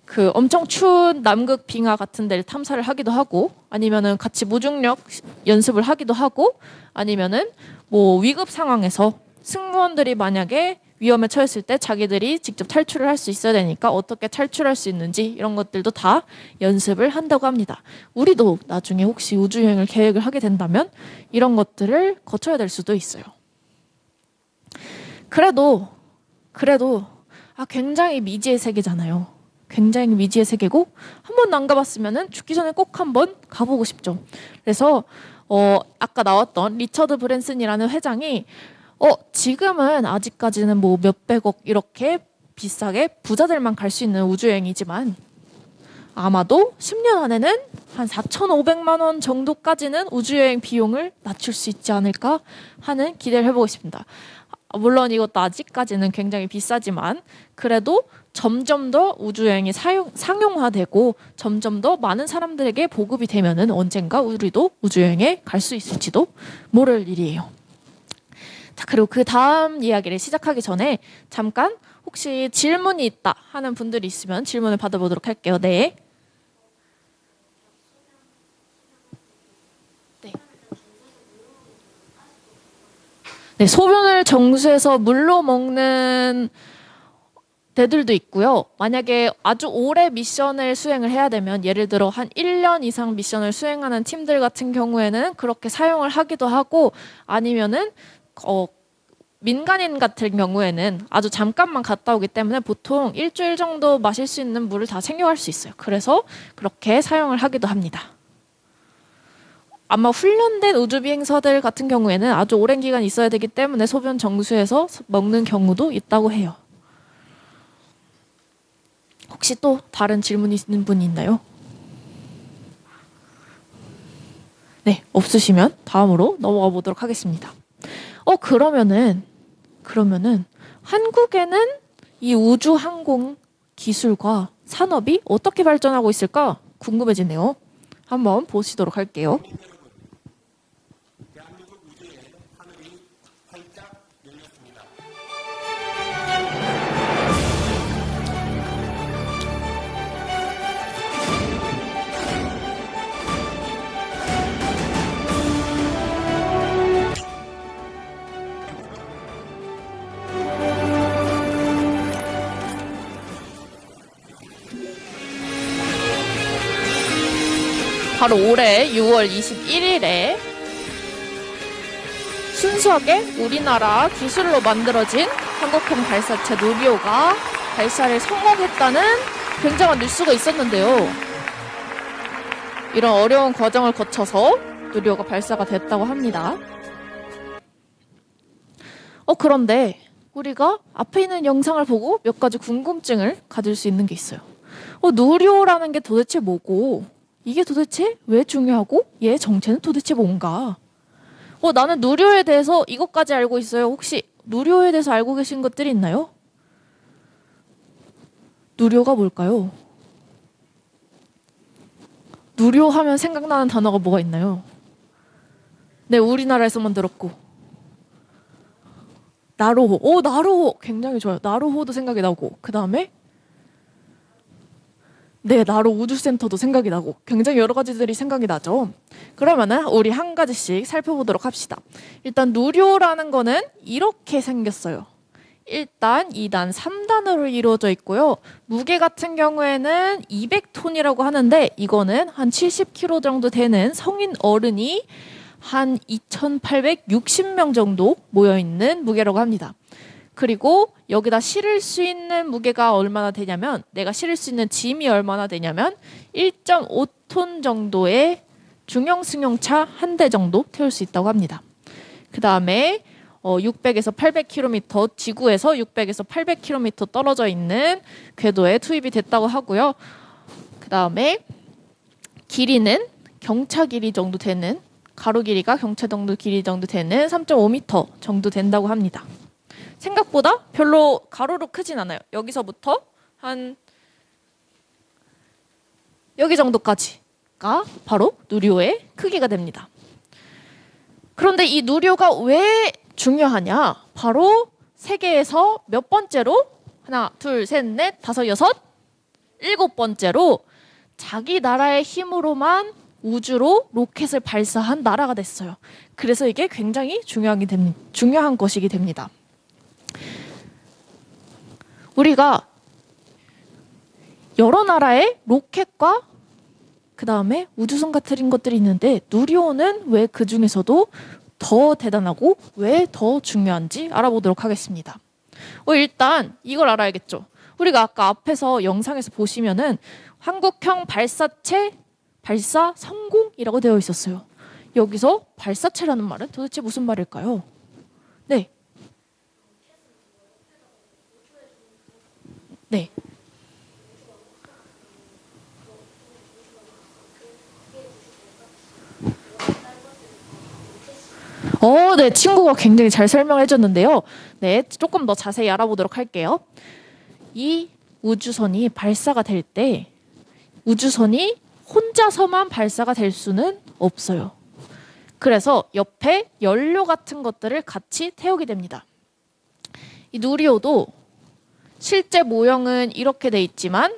그 엄청 추운 남극 빙하 같은 데를 탐사를 하기도 하고 아니면은 같이 무중력 연습을 하기도 하고 아니면은 뭐 위급 상황에서 승무원들이 만약에 위험에 처했을 때 자기들이 직접 탈출을 할 수 있어야 되니까 어떻게 탈출할 수 있는지 이런 것들도 다 연습을 한다고 합니다. 우리도 나중에 혹시 우주여행을 계획을 하게 된다면 이런 것들을 거쳐야 될 수도 있어요. 그래도 굉장히 미지의 세계잖아요. 굉장히 미지의 세계고 한 번도 안 가봤으면 죽기 전에 꼭 한번 가보고 싶죠. 그래서 아까 나왔던 리처드 브랜슨이라는 회장이 지금은 아직까지는 뭐 몇백억 이렇게 비싸게 부자들만 갈 수 있는 우주여행이지만 아마도 10년 안에는 한 4,500만 원 정도까지는 우주여행 비용을 낮출 수 있지 않을까 하는 기대를 해보고 싶습니다. 물론 이것도 아직까지는 굉장히 비싸지만 그래도 점점 더 우주여행이 상용화되고 점점 더 많은 사람들에게 보급이 되면은 언젠가 우리도 우주여행에 갈 수 있을지도 모를 일이에요. 자, 그리고 그 다음 이야기를 시작하기 전에 잠깐 혹시 질문이 있다 하는 분들이 있으면 질문을 받아보도록 할게요. 네. 네, 소변을 정수해서 물로 먹는 데들도 있고요. 만약에 아주 오래 미션을 수행을 해야 되면 예를 들어 한 1년 이상 미션을 수행하는 팀들 같은 경우에는 그렇게 사용을 하기도 하고 아니면은 민간인 같은 경우에는 아주 잠깐만 갔다 오기 때문에 보통 일주일 정도 마실 수 있는 물을 다 챙겨갈 수 있어요. 그래서 그렇게 사용을 하기도 합니다. 아마 훈련된 우주비행사들 같은 경우에는 아주 오랜 기간 있어야 되기 때문에 소변 정수해서 먹는 경우도 있다고 해요. 혹시 또 다른 질문 있는 분이 있나요? 네, 없으시면 다음으로 넘어가 보도록 하겠습니다. 그러면은 한국에는 이 우주항공 기술과 산업이 어떻게 발전하고 있을까 궁금해지네요. 한번 보시도록 할게요. 바로 올해 6월 21일에 순수하게 우리나라 기술로 만들어진 한국형 발사체 누리호가 발사를 성공했다는 굉장한 뉴스가 있었는데요. 이런 어려운 과정을 거쳐서 누리호가 발사가 됐다고 합니다. 그런데 우리가 앞에 있는 영상을 보고 몇 가지 궁금증을 가질 수 있는 게 있어요. 누리호라는 게 도대체 뭐고 이게 도대체 왜 중요하고 얘의 정체는 도대체 뭔가? 나는 누리호에 대해서 이것까지 알고 있어요. 혹시 누리호에 대해서 알고 계신 것들이 있나요? 누리호가 뭘까요? 누리호 하면 생각나는 단어가 뭐가 있나요? 네, 우리나라에서만 들었고. 나로호. 나로호. 굉장히 좋아요. 나로호도 생각이 나고. 그 다음에 네, 나로 우주센터도 생각이 나고 굉장히 여러 가지들이 생각이 나죠. 그러면은 우리 한 가지씩 살펴보도록 합시다. 일단 누리호라는 거는 이렇게 생겼어요. 1단, 2단, 3단으로 이루어져 있고요. 무게 같은 경우에는 200톤이라고 하는데 이거는 한 70kg 정도 되는 성인 어른이 한 2,860명 정도 모여있는 무게라고 합니다. 그리고 여기다 실을 수 있는 무게가 얼마나 되냐면 내가 실을 수 있는 짐이 얼마나 되냐면 1.5톤 정도의 중형 승용차 한 대 정도 태울 수 있다고 합니다. 그 다음에 600에서 800km 지구에서 600에서 800km 떨어져 있는 궤도에 투입이 됐다고 하고요. 그 다음에 길이는 경차 길이 정도 되는 가로 길이가 경차 정도 길이 정도 되는 3.5m 정도 된다고 합니다. 생각보다 별로 가로로 크진 않아요. 여기서부터 한 여기 정도까지가 바로 누리호의 크기가 됩니다. 그런데 이 누리호가 왜 중요하냐? 바로 세계에서 몇 번째로? 하나, 둘, 셋, 넷, 다섯, 여섯, 7번째로 자기 나라의 힘으로만 우주로 로켓을 발사한 나라가 됐어요. 그래서 이게 굉장히 중요한 것이게 됩니다. 우리가 여러 나라의 로켓과 그 다음에 우주선 같은 것들이 있는데 누리호는 왜 그 중에서도 더 대단하고 왜 더 중요한지 알아보도록 하겠습니다. 일단 이걸 알아야겠죠. 우리가 아까 앞에서 영상에서 보시면은 한국형 발사체 발사 성공이라고 되어 있었어요. 여기서 발사체라는 말은 도대체 무슨 말일까요? 네. 네. 네, 친구가 굉장히 잘 설명해 줬는데요. 네, 조금 더 자세히 알아보도록 할게요. 이 우주선이 발사가 될 때 우주선이 혼자서만 발사가 될 수는 없어요. 그래서 옆에 연료 같은 것들을 같이 태우게 됩니다. 이 누리호도 실제 모형은 이렇게 돼 있지만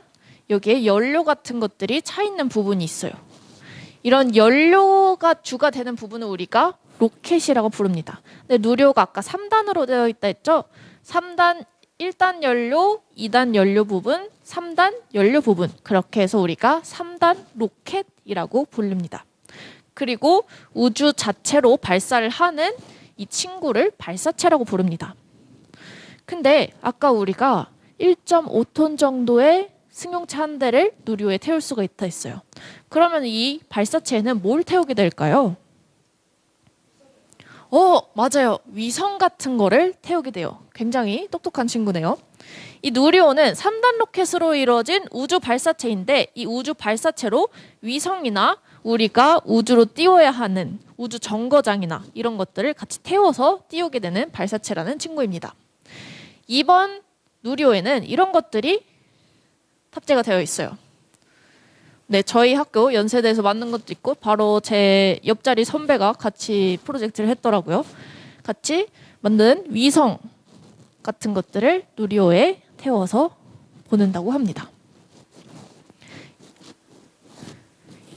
여기에 연료 같은 것들이 차 있는 부분이 있어요. 이런 연료가 주가 되는 부분을 우리가 로켓이라고 부릅니다. 근데 누리호가 아까 3단으로 되어 있다 했죠? 3단 1단 연료, 2단 연료 부분, 3단 연료 부분. 그렇게 해서 우리가 3단 로켓이라고 부릅니다. 그리고 우주 자체로 발사를 하는 이 친구를 발사체라고 부릅니다. 근데 아까 우리가 1.5톤 정도의 승용차 한 대를 누리호에 태울 수가 있다 했어요. 그러면 이 발사체에는 뭘 태우게 될까요? 맞아요. 위성 같은 거를 태우게 돼요. 굉장히 똑똑한 친구네요. 이 누리호는 3단 로켓으로 이루어진 우주 발사체인데 이 우주 발사체로 위성이나 우리가 우주로 띄워야 하는 우주 정거장이나 이런 것들을 같이 태워서 띄우게 되는 발사체라는 친구입니다. 이번 누리호에는 이런 것들이 탑재가 되어 있어요. 네, 저희 학교 연세대에서 만든 것도 있고 바로 제 옆자리 선배가 같이 프로젝트를 했더라고요. 같이 만든 위성 같은 것들을 누리호에 태워서 보낸다고 합니다.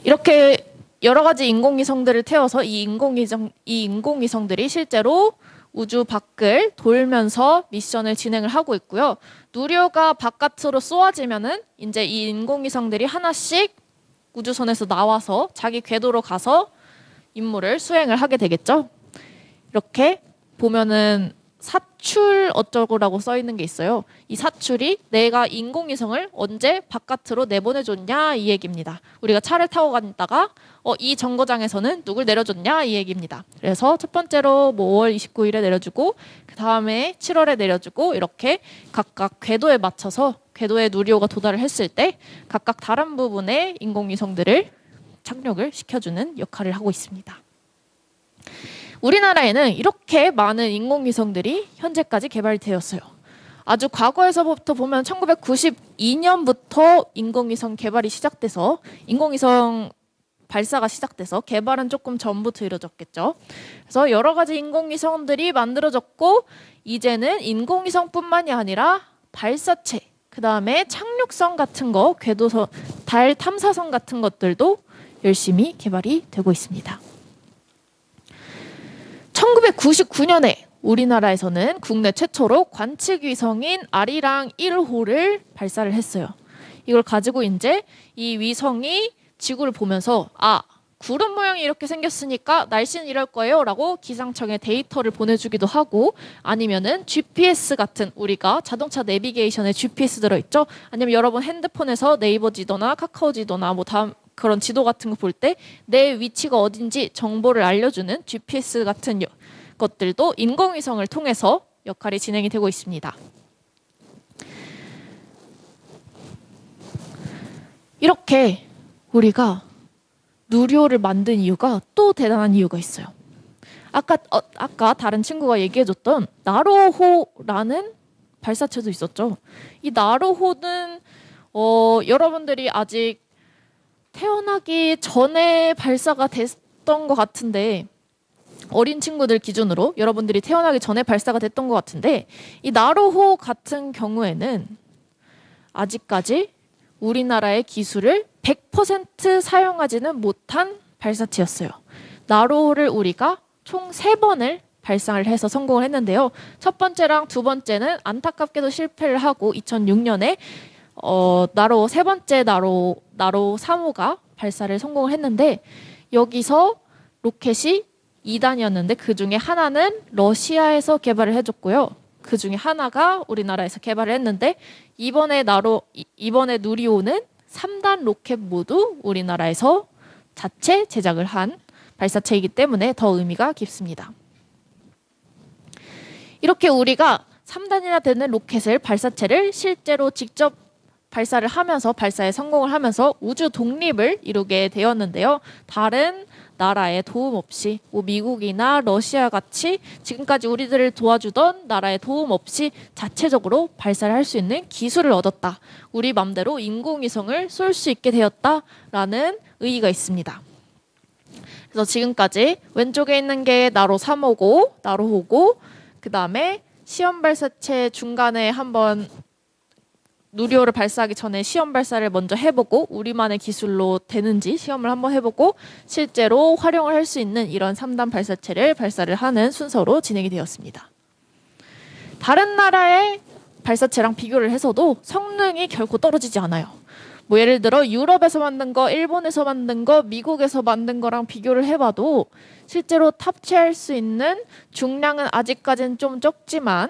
이렇게 여러 가지 인공위성들을 태워서 이 인공위성들이 실제로 우주 밖을 돌면서 미션을 진행을 하고 있고요. 누리호가 바깥으로 쏘아지면은 이제 이 인공위성들이 하나씩 우주선에서 나와서 자기 궤도로 가서 임무를 수행을 하게 되겠죠. 이렇게 보면은 사출 어쩌고라고 써 있는 게 있어요. 이 사출이 내가 인공위성을 언제 바깥으로 내보내줬냐 이 얘기입니다. 우리가 차를 타고 갔다가 이 정거장에서는 누굴 내려줬냐 이 얘기입니다. 그래서 첫 번째로 5월 29일에 내려주고 그 다음에 7월에 내려주고 이렇게 각각 궤도에 맞춰서 궤도에 누리호가 도달을 했을 때 각각 다른 부분의 인공위성들을 착륙을 시켜주는 역할을 하고 있습니다. 우리나라에는 이렇게 많은 인공위성들이 현재까지 개발되었어요. 아주 과거에서부터 보면 1992년부터 인공위성 개발이 시작돼서 인공위성 발사가 시작돼서 개발은 조금 전부터 이루어졌겠죠. 그래서 여러 가지 인공위성들이 만들어졌고 이제는 인공위성뿐만이 아니라 발사체, 그 다음에 착륙선 같은 거, 궤도선, 달 탐사선 같은 것들도 열심히 개발이 되고 있습니다. 1999년에 우리나라에서는 국내 최초로 관측위성인 아리랑 1호를 발사를 했어요. 이걸 가지고 이제 이 위성이 지구를 보면서 구름 모양이 이렇게 생겼으니까 날씨는 이럴 거예요 라고 기상청에 데이터를 보내주기도 하고 아니면은 GPS 같은 우리가 자동차 내비게이션에 GPS 들어있죠? 아니면 여러분 핸드폰에서 네이버 지도나 카카오 지도나 다음 그런 지도 같은 거 볼 때 내 위치가 어딘지 정보를 알려주는 GPS 같은 것들도 인공위성을 통해서 역할이 진행이 되고 있습니다. 이렇게 우리가 누리호를 만든 이유가 또 대단한 이유가 있어요. 아까 다른 친구가 얘기해줬던 나로호라는 발사체도 있었죠. 이 나로호는 여러분들이 아직 태어나기 전에 발사가 됐던 것 같은데 어린 친구들 기준으로 여러분들이 태어나기 전에 발사가 됐던 것 같은데 이 나로호 같은 경우에는 아직까지 우리나라의 기술을 100% 사용하지는 못한 발사체였어요. 나로호를 우리가 총 3번을 발사를 해서 성공을 했는데요. 첫 번째랑 두 번째는 안타깝게도 실패를 하고 2006년에 나로 세 번째 나로 3호가 발사를 성공을 했는데 여기서 로켓이 2단이었는데 그 중에 하나는 러시아에서 개발을 해줬고요. 그 중에 하나가 우리나라에서 개발을 했는데 이번에 누리호는 3단 로켓 모두 우리나라에서 자체 제작을 한 발사체이기 때문에 더 의미가 깊습니다. 이렇게 우리가 3단이나 되는 로켓을 발사체를 실제로 직접 발사를 하면서 발사에 성공을 하면서 우주 독립을 이루게 되었는데요. 다른 나라의 도움 없이 미국이나 러시아 같이 지금까지 우리들을 도와주던 나라의 도움 없이 자체적으로 발사를 할 수 있는 기술을 얻었다. 우리 맘대로 인공위성을 쏠 수 있게 되었다라는 의의가 있습니다. 그래서 지금까지 왼쪽에 있는 게 나로 3호고 그 다음에 시험 발사체 중간에 한번 누리호를 발사하기 전에 시험 발사를 먼저 해보고 우리만의 기술로 되는지 시험을 한번 해보고 실제로 활용을 할 수 있는 이런 3단 발사체를 발사를 하는 순서로 진행이 되었습니다. 다른 나라의 발사체랑 비교를 해서도 성능이 결코 떨어지지 않아요. 뭐 예를 들어 유럽에서 만든 거, 일본에서 만든 거, 미국에서 만든 거랑 비교를 해봐도 실제로 탑재할 수 있는 중량은 아직까지는 좀 적지만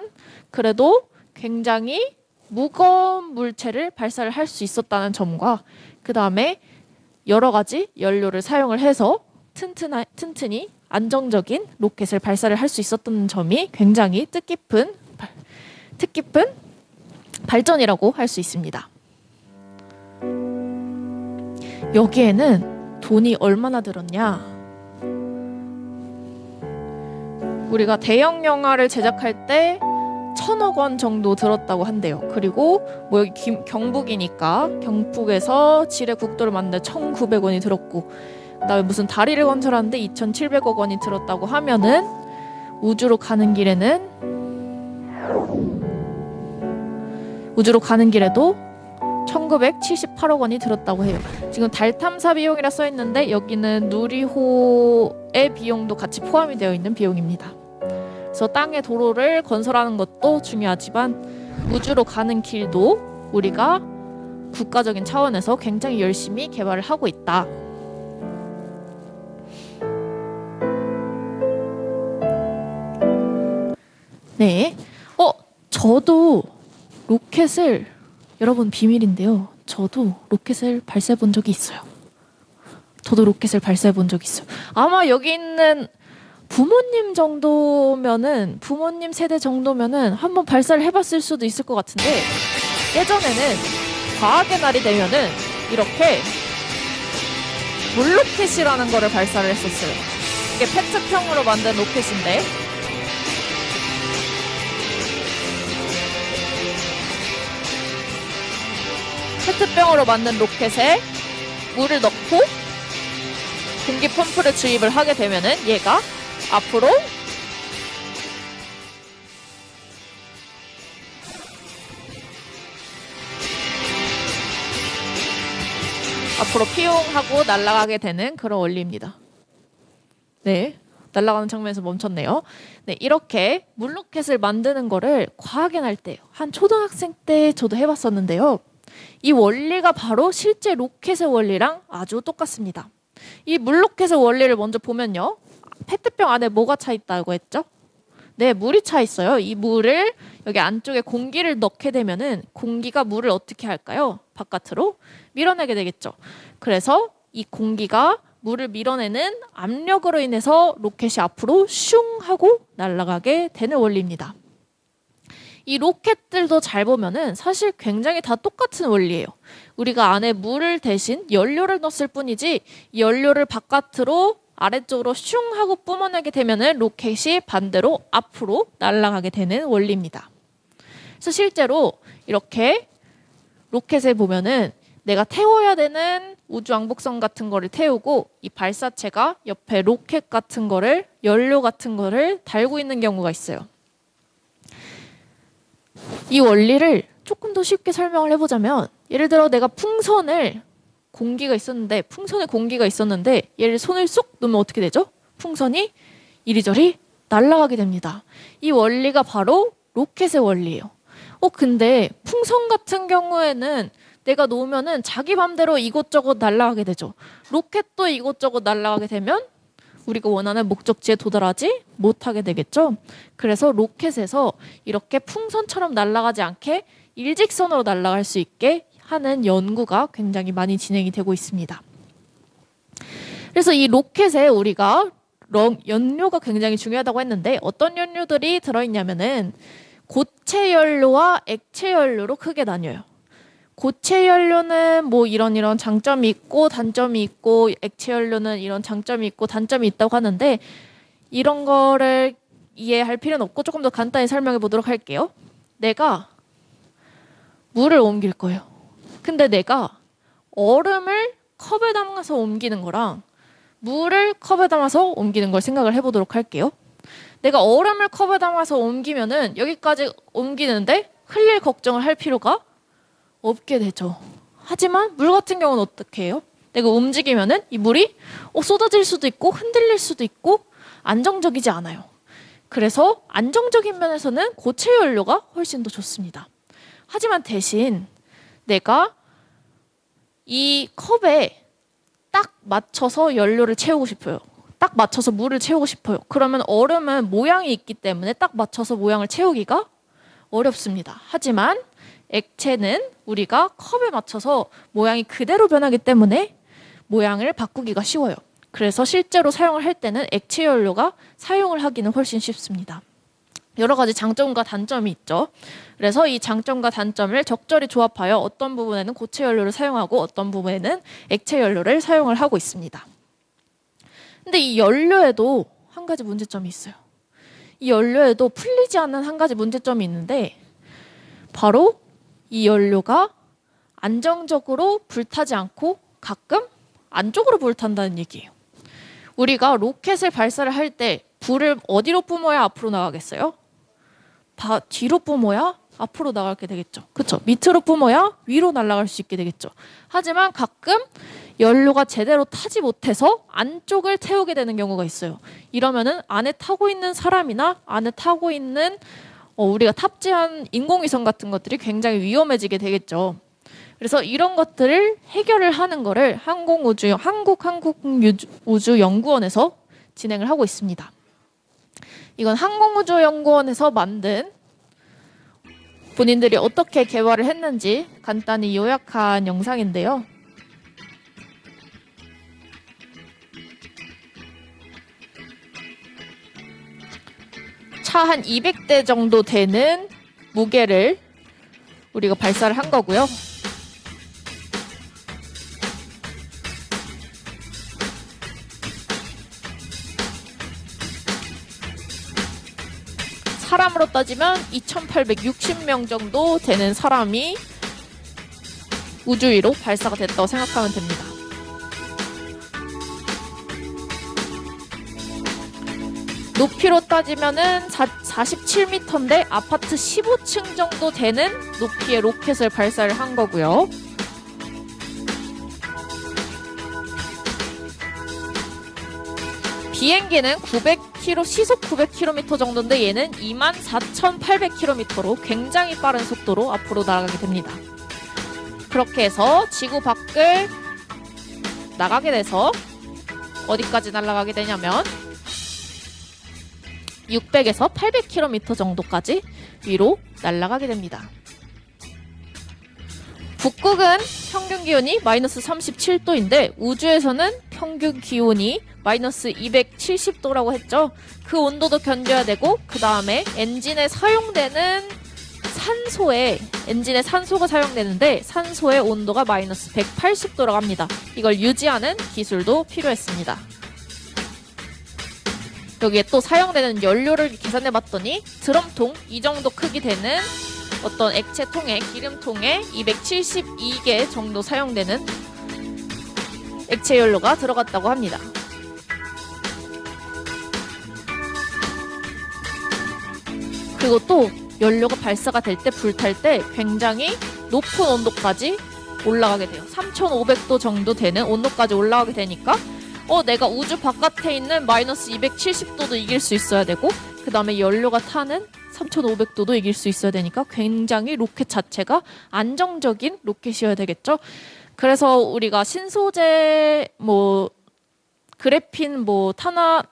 그래도 굉장히 무거운 물체를 발사를 할 수 있었다는 점과 그 다음에 여러 가지 연료를 사용을 해서 튼튼히 안정적인 로켓을 발사를 할 수 있었던 점이 굉장히 뜻깊은 발전이라고 할 수 있습니다. 여기에는 돈이 얼마나 들었냐? 우리가 대형 영화를 제작할 때 1,000억 원 정도 들었다고 한대요. 그리고 뭐 여기 경북이니까 경북에서 지뢰 국도를 만드는데 1,900원이 들었고 그다음에 무슨 다리를 건설하는데 2,700억 원이 들었다고 하면은 우주로 가는 길에도 1,978억 원이 들었다고 해요. 지금 달 탐사 비용이라 써 있는데 여기는 누리호의 비용도 같이 포함이 되어 있는 비용입니다. 그래서 땅에 도로를 건설하는 것도 중요하지만 우주로 가는 길도 우리가 국가적인 차원에서 굉장히 열심히 개발을 하고 있다. 네. 저도 로켓을 여러분 비밀인데요. 저도 로켓을 발사해 본 적이 있어요. 아마 여기 있는 부모님 세대 정도면은 한번 발사를 해봤을 수도 있을 것 같은데 예전에는 과학의 날이 되면은 이렇게 물로켓이라는 거를 발사를 했었어요. 이게 페트병으로 만든 로켓인데 페트병으로 만든 로켓에 물을 넣고 공기 펌프를 주입을 하게 되면은 얘가 앞으로 피용 하고 날아가게 되는 그런 원리입니다. 네, 날아가는 장면에서 멈췄네요. 네, 이렇게 물로켓을 만드는 거를 과학의 날 때 한 초등학생 때 저도 해봤었는데요. 이 원리가 바로 실제 로켓의 원리랑 아주 똑같습니다. 이 물로켓의 원리를 먼저 보면요. 페트병 안에 뭐가 차 있다고 했죠? 네, 물이 차 있어요. 이 물을 여기 안쪽에 공기를 넣게 되면은 공기가 물을 어떻게 할까요? 바깥으로 밀어내게 되겠죠. 그래서 이 공기가 물을 밀어내는 압력으로 인해서 로켓이 앞으로 슝 하고 날아가게 되는 원리입니다. 이 로켓들도 잘 보면은 사실 굉장히 다 똑같은 원리예요. 우리가 안에 물을 대신 연료를 넣었을 뿐이지 이 연료를 바깥으로 아래쪽으로 슝 하고 뿜어내게 되면은 로켓이 반대로 앞으로 날아가게 되는 원리입니다. 그래서 실제로 이렇게 로켓을 보면은 내가 태워야 되는 우주 왕복선 같은 거를 태우고 이 발사체가 옆에 로켓 같은 거를 연료 같은 거를 달고 있는 경우가 있어요. 이 원리를 조금 더 쉽게 설명을 해보자면 예를 들어 내가 풍선에 공기가 있었는데 얘를 손을 쏙 넣으면 어떻게 되죠? 풍선이 이리저리 날아가게 됩니다. 이 원리가 바로 로켓의 원리예요. 근데 풍선 같은 경우에는 내가 놓으면은 자기 맘대로 이곳저곳 날아가게 되죠. 로켓도 이곳저곳 날아가게 되면 우리가 원하는 목적지에 도달하지 못하게 되겠죠. 그래서 로켓에서 이렇게 풍선처럼 날아가지 않게 일직선으로 날아갈 수 있게 하는 연구가 굉장히 많이 진행이 되고 있습니다. 그래서 이 로켓에 우리가 연료가 굉장히 중요하다고 했는데 어떤 연료들이 들어있냐면은 고체 연료와 액체 연료로 크게 나뉘어요. 고체 연료는 뭐 이런 장점이 있고 단점이 있고 액체 연료는 이런 장점이 있고 단점이 있다고 하는데 이런 거를 이해할 필요는 없고 조금 더 간단히 설명해 보도록 할게요. 내가 물을 옮길 거예요. 근데 내가 얼음을 컵에 담아서 옮기는 거랑 물을 컵에 담아서 옮기는 걸 생각을 해보도록 할게요. 내가 얼음을 컵에 담아서 옮기면은 여기까지 옮기는데 흘릴 걱정을 할 필요가 없게 되죠. 하지만 물 같은 경우는 어떻게 해요? 내가 움직이면은 이 물이 쏟아질 수도 있고 흔들릴 수도 있고 안정적이지 않아요. 그래서 안정적인 면에서는 고체 연료가 훨씬 더 좋습니다. 하지만 대신 내가 이 컵에 딱 맞춰서 연료를 채우고 싶어요. 딱 맞춰서 물을 채우고 싶어요. 그러면 얼음은 모양이 있기 때문에 딱 맞춰서 모양을 채우기가 어렵습니다. 하지만 액체는 우리가 컵에 맞춰서 모양이 그대로 변하기 때문에 모양을 바꾸기가 쉬워요. 그래서 실제로 사용을 할 때는 액체 연료가 사용을 하기는 훨씬 쉽습니다. 여러 가지 장점과 단점이 있죠. 그래서 이 장점과 단점을 적절히 조합하여 어떤 부분에는 고체 연료를 사용하고 어떤 부분에는 액체 연료를 사용을 하고 있습니다. 근데 이 연료에도 한 가지 문제점이 있어요. 이 연료에도 풀리지 않는 한 가지 문제점이 있는데 바로 이 연료가 안정적으로 불타지 않고 가끔 안쪽으로 불탄다는 얘기예요. 우리가 로켓을 발사를 할 때 불을 어디로 뿜어야 앞으로 나가겠어요? 다 뒤로 뿜어야 앞으로 나가게 되겠죠. 그렇죠? 밑으로 뿜어야 위로 날아갈 수 있게 되겠죠. 하지만 가끔 연료가 제대로 타지 못해서 안쪽을 태우게 되는 경우가 있어요. 이러면은 안에 타고 있는 사람이나 안에 타고 있는 우리가 탑재한 인공위성 같은 것들이 굉장히 위험해지게 되겠죠. 그래서 이런 것들을 해결을 하는 거를 한국우주연구원에서 진행을 하고 있습니다. 이건 항공우주연구원에서 만든 본인들이 어떻게 개발을 했는지 간단히 요약한 영상인데요. 차 한 200대 정도 되는 무게를 우리가 발사를 한 거고요. 사람으로 따지면 2,860명 정도 되는 사람이 우주 위로 발사가 됐다고 생각하면 됩니다. 높이로 따지면은 47m인데 아파트 15층 정도 되는 높이의 로켓을 발사를 한 거고요. 비행기는 900km, 시속 900km 정도인데 얘는 24,800km로 굉장히 빠른 속도로 앞으로 날아가게 됩니다. 그렇게 해서 지구 밖을 나가게 돼서 어디까지 날아가게 되냐면 600에서 800km 정도까지 위로 날아가게 됩니다. 북극은 평균 기온이 마이너스 37도인데 우주에서는 평균 기온이 마이너스 270도라고 했죠. 그 온도도 견뎌야 되고 그 다음에 엔진에 산소가 사용되는데 산소의 온도가 마이너스 180도라고 합니다. 이걸 유지하는 기술도 필요했습니다. 여기에 또 사용되는 연료를 계산해 봤더니 드럼통 이 정도 크기 되는 어떤 액체통에 기름통에 272개 정도 사용되는 액체 연료가 들어갔다고 합니다. 그리고 또 연료가 발사가 될 때 불탈 때 굉장히 높은 온도까지 올라가게 돼요. 3,500도 정도 되는 온도까지 올라가게 되니까 내가 우주 바깥에 있는 마이너스 270도도 이길 수 있어야 되고 그 다음에 연료가 타는 3500도도 이길 수 있어야 되니까 굉장히 로켓 자체가 안정적인 로켓이어야 되겠죠. 그래서 우리가 신소재 그래핀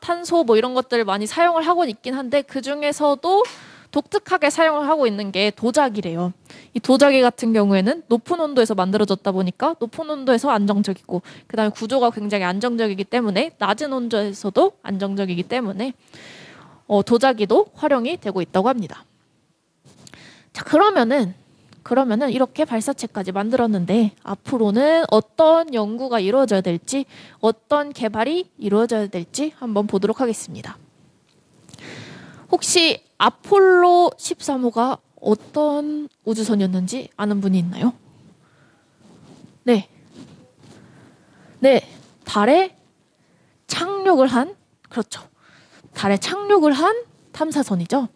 탄소 이런 것들을 많이 사용을 하고 있긴 한데 그 중에서도 독특하게 사용을 하고 있는 게 도자기래요. 이 도자기 같은 경우에는 높은 온도에서 만들어졌다 보니까 높은 온도에서 안정적이고 그 다음에 구조가 굉장히 안정적이기 때문에 낮은 온도에서도 안정적이기 때문에 도자기도 활용이 되고 있다고 합니다. 자, 그러면은 이렇게 발사체까지 만들었는데 앞으로는 어떤 연구가 이루어져야 될지 어떤 개발이 이루어져야 될지 한번 보도록 하겠습니다. 혹시 아폴로 13호가 어떤 우주선이었는지 아는 분이 있나요? 네. 달에 착륙을 한, 그렇죠. 달에 착륙을 한 탐사선이죠.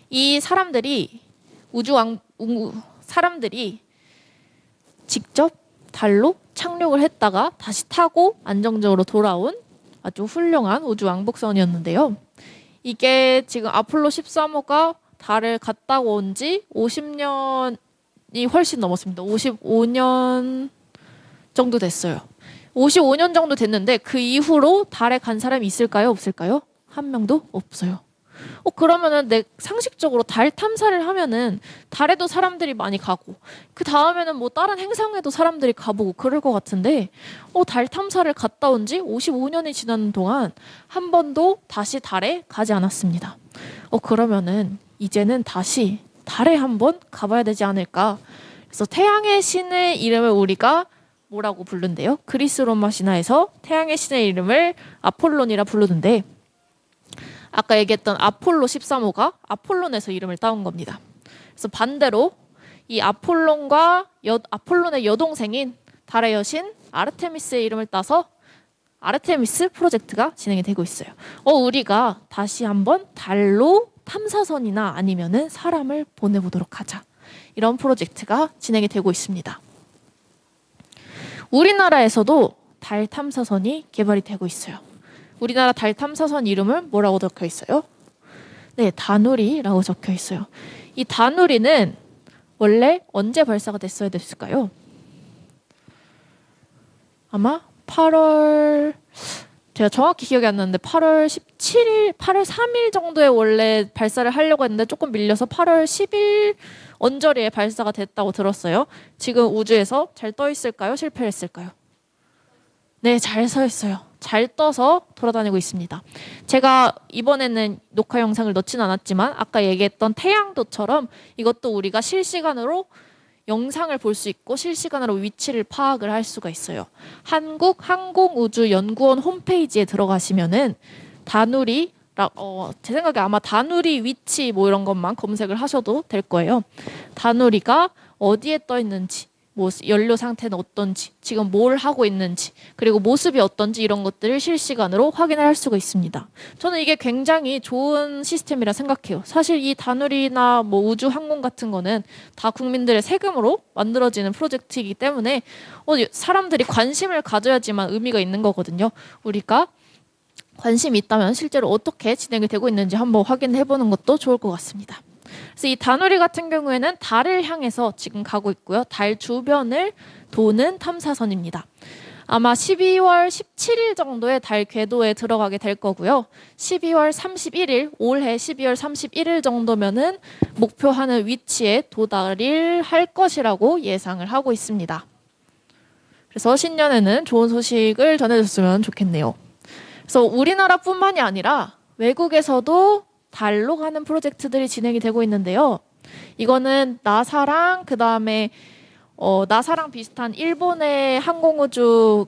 이 사람들이 사람들이 직접 달로 착륙을 했다가 다시 타고 안정적으로 돌아온 아주 훌륭한 우주 왕복선이었는데요. 이게 지금 아폴로 13호가 달을 갔다 온 지 50년이 훨씬 넘었습니다. 55년 정도 됐어요. 55년 정도 됐는데 그 이후로 달에 간 사람이 있을까요? 없을까요? 한 명도 없어요. 그러면은 상식적으로 달 탐사를 하면은 달에도 사람들이 많이 가고 그 다음에는 다른 행성에도 사람들이 가보고 그럴 것 같은데 달 탐사를 갔다 온 지 55년이 지나는 동안 한 번도 다시 달에 가지 않았습니다. 그러면은 이제는 다시 달에 한번 가봐야 되지 않을까. 그래서 태양의 신의 이름을 우리가 뭐라고 부른대요? 그리스 로마 신화에서 태양의 신의 이름을 아폴론이라 부르는데 아까 얘기했던 아폴로 13호가 아폴론에서 이름을 따온 겁니다. 그래서 반대로 이 아폴론의 여동생인 달의 여신 아르테미스의 이름을 따서 아르테미스 프로젝트가 진행이 되고 있어요. 우리가 다시 한번 달로 탐사선이나 아니면은 사람을 보내보도록 하자. 이런 프로젝트가 진행이 되고 있습니다. 우리나라에서도 달 탐사선이 개발이 되고 있어요. 우리나라 달 탐사선 이름은 뭐라고 적혀 있어요? 네, 다누리라고 적혀 있어요. 이 다누리는 원래 언제 발사가 됐어야 됐을까요? 아마 8월 제가 정확히 기억이 안 나는데 8월 17일, 8월 3일 정도에 원래 발사를 하려고 했는데 조금 밀려서 8월 10일 언저리에 발사가 됐다고 들었어요. 지금 우주에서 잘 떠 있을까요? 실패했을까요? 네, 잘 서 있어요. 잘 떠서 돌아다니고 있습니다. 제가 이번에는 녹화 영상을 넣진 않았지만 아까 얘기했던 태양도처럼 이것도 우리가 실시간으로 영상을 볼 수 있고 실시간으로 위치를 파악을 할 수가 있어요. 한국항공우주연구원 홈페이지에 들어가시면은 다누리 제 생각에 아마 다누리 위치 이런 것만 검색을 하셔도 될 거예요. 다누리가 어디에 떠 있는지, 연료 상태는 어떤지, 지금 뭘 하고 있는지, 그리고 모습이 어떤지 이런 것들을 실시간으로 확인을 할 수가 있습니다. 저는 이게 굉장히 좋은 시스템이라 생각해요. 사실 이 다누리나 우주 항공 같은 거는 다 국민들의 세금으로 만들어지는 프로젝트이기 때문에 사람들이 관심을 가져야지만 의미가 있는 거거든요. 우리가 관심이 있다면 실제로 어떻게 진행이 되고 있는지 한번 확인해 보는 것도 좋을 것 같습니다. 그래서 이 다누리 같은 경우에는 달을 향해서 지금 가고 있고요. 달 주변을 도는 탐사선입니다. 아마 12월 17일 정도에 달 궤도에 들어가게 될 거고요. 12월 31일, 올해 12월 31일 정도면은 목표하는 위치에 도달을 할 것이라고 예상을 하고 있습니다. 그래서 신년에는 좋은 소식을 전해줬으면 좋겠네요. 그래서 우리나라뿐만이 아니라 외국에서도 달로 가는 프로젝트들이 진행이 되고 있는데요. 이거는 나사랑 그다음에 나사랑 비슷한 일본의 항공우주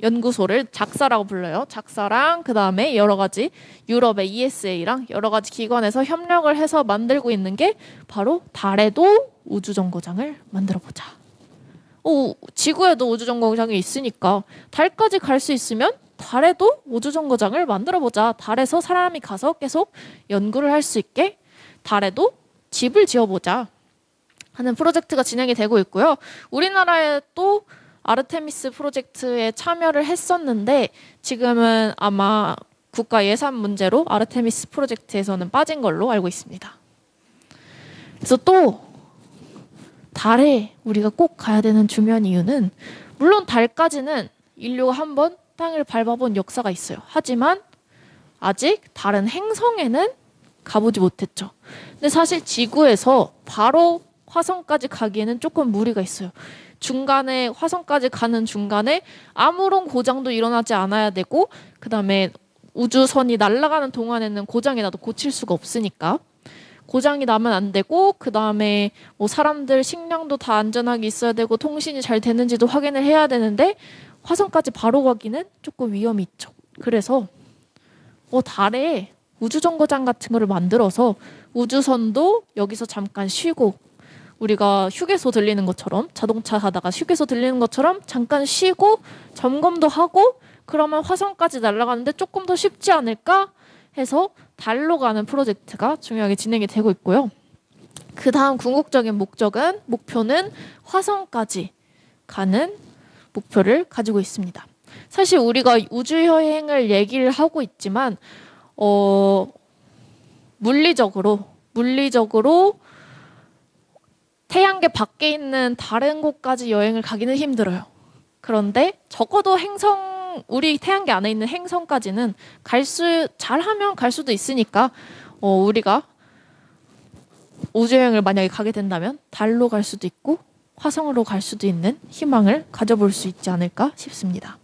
연구소를 작사라고 불러요. 작사랑 그다음에 여러 가지 유럽의 ESA랑 여러 가지 기관에서 협력을 해서 만들고 있는 게 바로 달에도 우주정거장을 만들어 보자. 지구에도 우주정거장이 있으니까 달까지 갈 수 있으면 달에도 우주정거장을 만들어보자. 달에서 사람이 가서 계속 연구를 할 수 있게 달에도 집을 지어보자 하는 프로젝트가 진행이 되고 있고요. 우리나라에 또 아르테미스 프로젝트에 참여를 했었는데 지금은 아마 국가 예산 문제로 아르테미스 프로젝트에서는 빠진 걸로 알고 있습니다. 그래서 또 달에 우리가 꼭 가야 되는 중요한 이유는 물론 달까지는 인류가 한번 땅을 밟아본 역사가 있어요. 하지만 아직 다른 행성에는 가보지 못했죠. 근데 사실 지구에서 바로 화성까지 가기에는 조금 무리가 있어요. 중간에 화성까지 가는 중간에 아무런 고장도 일어나지 않아야 되고 그다음에 우주선이 날아가는 동안에는 고장이 나도 고칠 수가 없으니까 고장이 나면 안 되고 그다음에 뭐 사람들 식량도 다 안전하게 있어야 되고 통신이 잘 되는지도 확인을 해야 되는데 화성까지 바로 가기는 조금 위험이 있죠. 그래서 달에 우주정거장 같은 거를 만들어서 우주선도 여기서 잠깐 쉬고 우리가 휴게소 들리는 것처럼 자동차 가다가 휴게소 들리는 것처럼 잠깐 쉬고 점검도 하고 그러면 화성까지 날아가는데 조금 더 쉽지 않을까 해서 달로 가는 프로젝트가 중요하게 진행이 되고 있고요. 그 다음 궁극적인 목표는 화성까지 가는 목표를 가지고 있습니다. 사실 우리가 우주여행을 얘기를 하고 있지만 물리적으로 태양계 밖에 있는 다른 곳까지 여행을 가기는 힘들어요. 그런데 적어도 우리 태양계 안에 있는 행성까지는 잘하면 갈 수도 있으니까 우리가 우주여행을 만약에 가게 된다면 달로 갈 수도 있고 화성으로 갈 수도 있는 희망을 가져볼 수 있지 않을까 싶습니다.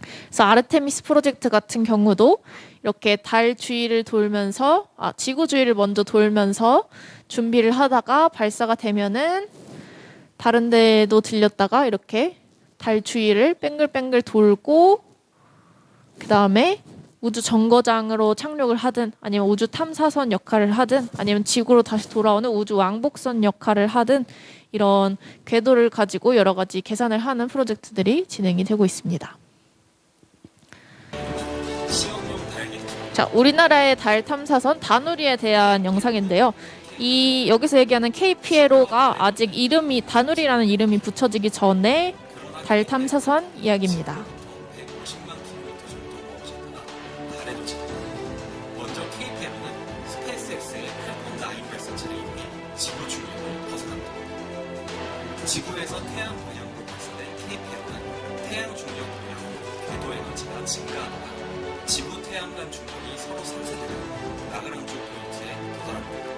그래서 아르테미스 프로젝트 같은 경우도 이렇게 달 주위를 돌면서 지구 주위를 먼저 돌면서 준비를 하다가 발사가 되면은 다른 데도 들렸다가 이렇게 달 주위를 뱅글뱅글 돌고 그 다음에 우주 정거장으로 착륙을 하든 아니면 우주 탐사선 역할을 하든 아니면 지구로 다시 돌아오는 우주 왕복선 역할을 하든 이런 궤도를 가지고 여러 가지 계산을 하는 프로젝트들이 진행이 되고 있습니다. 자, 우리나라의 달 탐사선 다누리에 대한 영상인데요. 여기서 얘기하는 KPLO가 아직 다누리라는 이름이 붙여지기 전에 달 탐사선 이야기입니다. 먼저 KPLO는 스페이스X의 팔콘 9 발사체를 이용해 지구 중력을 벗어납니다. 지구에서 태양 방향으로 발사된 KPLO는 태양 중력 방향으로 궤도 에너지가 증가하다가 지구 태양 간 중력이 서로 상쇄되면 라그랑주 포인트에 도달합니다.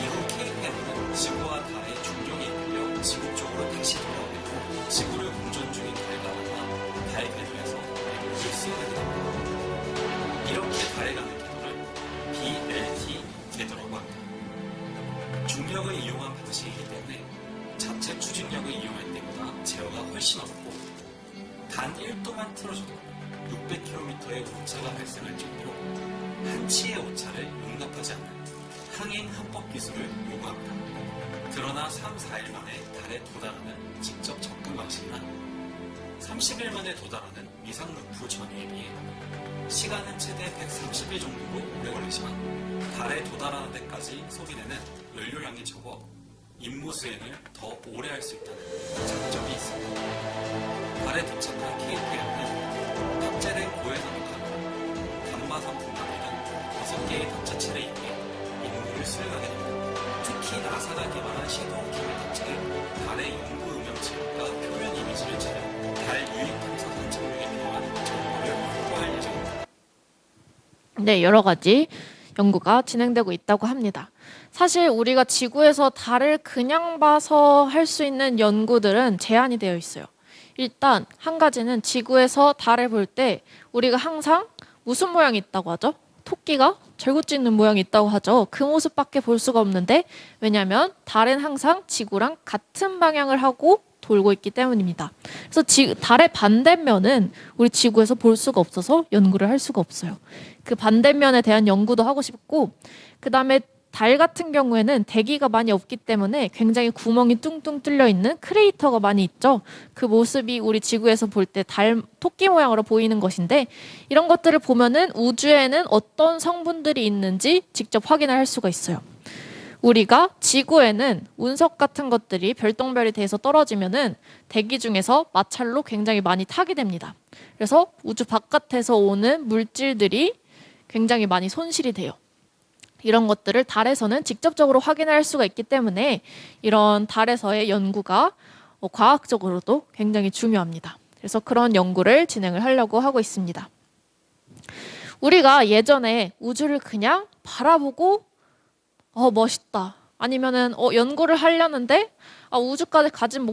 이후 KPLO는 지구와 달의 중력에 이끌려 지구 쪽으로 다시 돌아오게 되고 지구를 공전 중인 달과 만나 달 궤도에서 내부를 수행하게 됩니다. 이렇게 달에 가는 궤도를 BLT 궤도라고 합니다. 중력을 이용한 방식이기 때문에 자체 추진력을 이용할 때보다 제어가 훨씬 어렵고 단 1도만 틀어줘도 600km의 오차가 발생할 정도로 한치의 오차를 용납하지 않는 항행 합법 기술을 요구합니다. 그러나 3, 4일 만에 달에 도달하는 직접 접근 방식이나 30일 만에 도달하는 위상 루프 전후에 비해 시간은 최대 130일 정도로 오래 걸리지만 달에 도달하는 데까지 소비되는 연료량이 적어 임무 수행을 더 오래 할 수 있다는 장점이 있습니다. 달에 도착한 KPLO는 탑재된 고해상도카로 감마선풍과 있는 6개의 탑차체를 이용해 임무를 수행하게 됩니다. 특히 나사가 개발한 시도우키를 탑재해 달의 연구 음향 지역과 표면 이미지를 촬영, 달 유익 탐사선 착륙에 필요한 정보를 확보할 예정입니다. 네, 여러 가지 연구가 진행되고 있다고 합니다. 사실 우리가 지구에서 달을 그냥 봐서 할 수 있는 연구들은 제한이 되어 있어요. 일단 한 가지는 지구에서 달을 볼 때 우리가 항상 무슨 모양이 있다고 하죠? 토끼가 절구짓는 모양이 있다고 하죠. 그 모습밖에 볼 수가 없는데 왜냐하면 달은 항상 지구랑 같은 방향을 하고 돌고 있기 때문입니다. 그래서 달의 반대면은 우리 지구에서 볼 수가 없어서 연구를 할 수가 없어요. 그 반대면에 대한 연구도 하고 싶고 그 다음에 달 같은 경우에는 대기가 많이 없기 때문에 굉장히 구멍이 뚱뚱 뚫려 있는 크레이터가 많이 있죠. 그 모습이 우리 지구에서 볼 때 토끼 모양으로 보이는 것인데 이런 것들을 보면은 우주에는 어떤 성분들이 있는지 직접 확인을 할 수가 있어요. 우리가 지구에는 운석 같은 것들이 별똥별이 돼서 떨어지면은 대기 중에서 마찰로 굉장히 많이 타게 됩니다. 그래서 우주 바깥에서 오는 물질들이 굉장히 많이 손실이 돼요. 이런 것들을 달에서는 직접적으로 확인할 수가 있기 때문에 이런 달에서의 연구가 과학적으로도 굉장히 중요합니다. 그래서 그런 연구를 진행을 하려고 하고 있습니다. 우리가 예전에 우주를 그냥 바라보고 멋있다. 아니면은 연구를 하려는데 우주까지 가진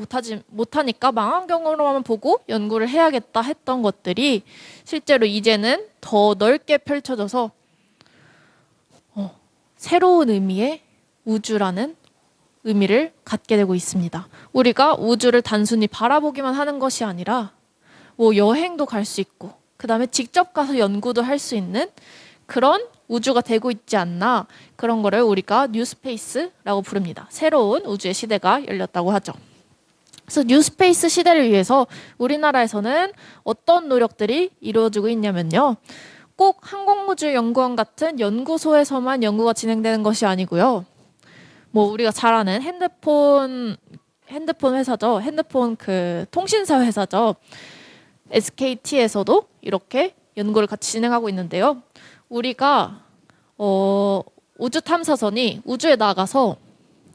못하니까 망원경으로만 보고 연구를 해야겠다 했던 것들이 실제로 이제는 더 넓게 펼쳐져서 새로운 의미의 우주라는 의미를 갖게 되고 있습니다. 우리가 우주를 단순히 바라보기만 하는 것이 아니라 여행도 갈 수 있고 그 다음에 직접 가서 연구도 할 수 있는 그런 우주가 되고 있지 않나, 그런 거를 우리가 뉴스페이스라고 부릅니다. 새로운 우주의 시대가 열렸다고 하죠. 그래서 뉴스페이스 시대를 위해서 우리나라에서는 어떤 노력들이 이루어지고 있냐면요. 꼭 항공우주연구원 같은 연구소에서만 연구가 진행되는 것이 아니고요. 우리가 잘 아는 핸드폰 회사죠. 핸드폰 통신사 회사죠. SKT에서도 이렇게 연구를 같이 진행하고 있는데요. 우리가 우주 탐사선이 우주에 나가서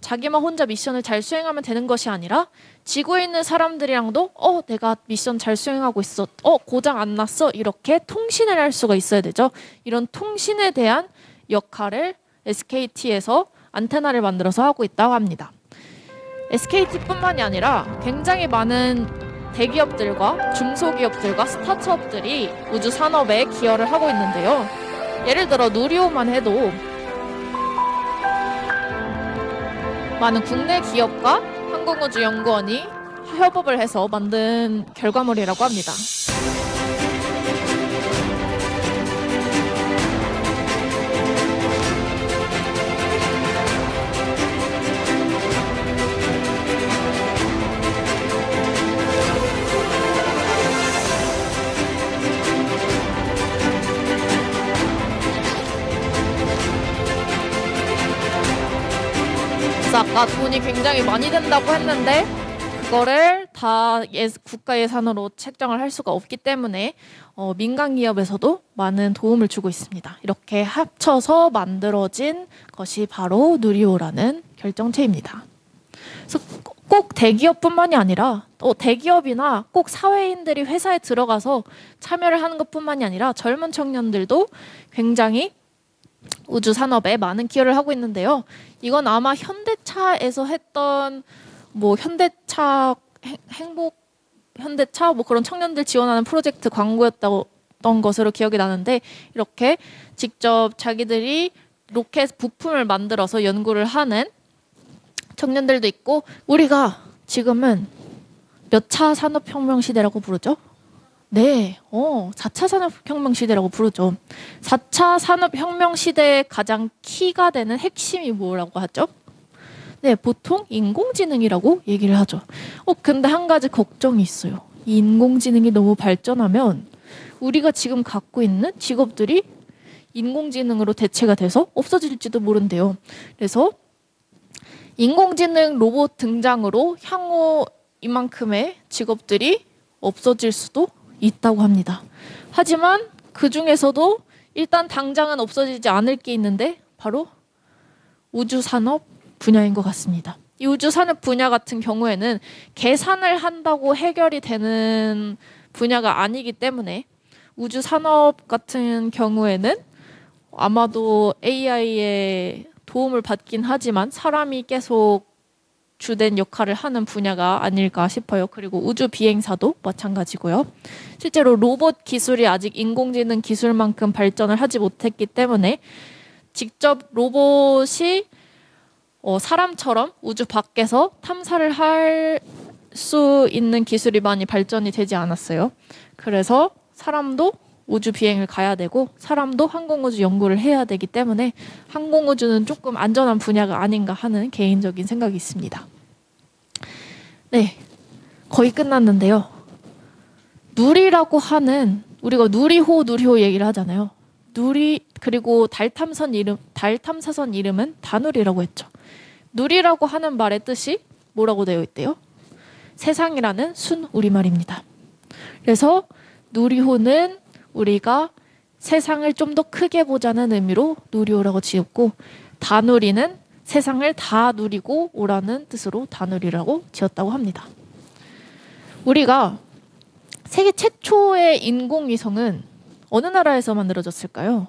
자기만 혼자 미션을 잘 수행하면 되는 것이 아니라 지구에 있는 사람들이랑도 내가 미션 잘 수행하고 있어. 고장 안 났어. 이렇게 통신을 할 수가 있어야 되죠. 이런 통신에 대한 역할을 SKT에서 안테나를 만들어서 하고 있다고 합니다. SKT뿐만이 아니라 굉장히 많은 대기업들과 중소기업들과 스타트업들이 우주 산업에 기여를 하고 있는데요. 예를 들어 누리호만 해도 많은 국내 기업과 항공우주연구원이 협업을 해서 만든 결과물이라고 합니다. 아까 돈이 굉장히 많이 든다고 했는데 그거를 다 국가 예산으로 책정을 할 수가 없기 때문에 민간 기업에서도 많은 도움을 주고 있습니다. 이렇게 합쳐서 만들어진 것이 바로 누리호라는 결정체입니다. 그래서 꼭 대기업뿐만이 아니라 또 대기업이나 꼭 사회인들이 회사에 들어가서 참여를 하는 것뿐만이 아니라 젊은 청년들도 현장이 우주 산업에 많은 기여를 하고 있는데요. 이건 아마 현대차에서 했던 현대차 현대차 그런 청년들 지원하는 프로젝트 광고였던 것으로 기억이 나는데, 이렇게 직접 자기들이 로켓 부품을 만들어서 연구를 하는 청년들도 있고, 우리가 지금은 몇 차 산업혁명 시대라고 부르죠? 네, 4차 산업혁명 시대라고 부르죠. 4차 산업혁명 시대의 가장 키가 되는 핵심이 뭐라고 하죠? 네, 보통 인공지능이라고 얘기를 하죠. 근데 한 가지 걱정이 있어요. 이 인공지능이 너무 발전하면 우리가 지금 갖고 있는 직업들이 인공지능으로 대체가 돼서 없어질지도 모른대요. 그래서 인공지능 로봇 등장으로 향후 이만큼의 직업들이 없어질 수도 있다고 합니다. 하지만 그 중에서도 일단 당장은 없어지지 않을 게 있는데 바로 우주산업 분야인 것 같습니다. 이 우주산업 분야 같은 경우에는 계산을 한다고 해결이 되는 분야가 아니기 때문에 우주산업 같은 경우에는 아마도 AI의 도움을 받긴 하지만 사람이 계속 주된 역할을 하는 분야가 아닐까 싶어요. 그리고 우주 비행사도 마찬가지고요. 실제로 로봇 기술이 아직 인공지능 기술만큼 발전을 하지 못했기 때문에 직접 로봇이 사람처럼 우주 밖에서 탐사를 할 수 있는 기술이 많이 발전이 되지 않았어요. 그래서 사람도 우주 비행을 가야 되고 사람도 항공우주 연구를 해야 되기 때문에 항공우주는 조금 안전한 분야가 아닌가 하는 개인적인 생각이 있습니다. 네, 거의 끝났는데요. 누리라고 하는, 우리가 누리호 얘기를 하잖아요. 그리고 달 탐사선 이름은 다누리라고 했죠. 누리라고 하는 말의 뜻이 뭐라고 되어 있대요? 세상이라는 순 우리말입니다. 그래서 누리호는 우리가 세상을 좀 더 크게 보자는 의미로 누리호라고 지었고, 다누리는 세상을 다 누리고 오라는 뜻으로 다누리라고 지었다고 합니다. 우리가 세계 최초의 인공위성은 어느 나라에서 만들어졌을까요?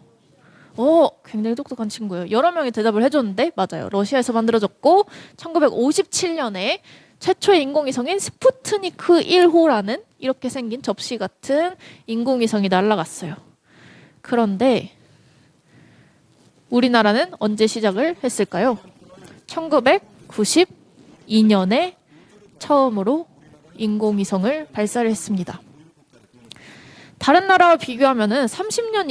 굉장히 똑똑한 친구예요. 여러 명이 대답을 해줬는데 맞아요. 러시아에서 만들어졌고 1957년에 최초의 인공위성인 스푸트니크 1호라는 이렇게 생긴 접시 같은 인공위성이 날아갔어요. 그런데 우리나라는 언제 시작을 했을까요? 1992년에 처음으로 인공위성을 발사를 했습니다. 다른 나라와 비교하면은 30년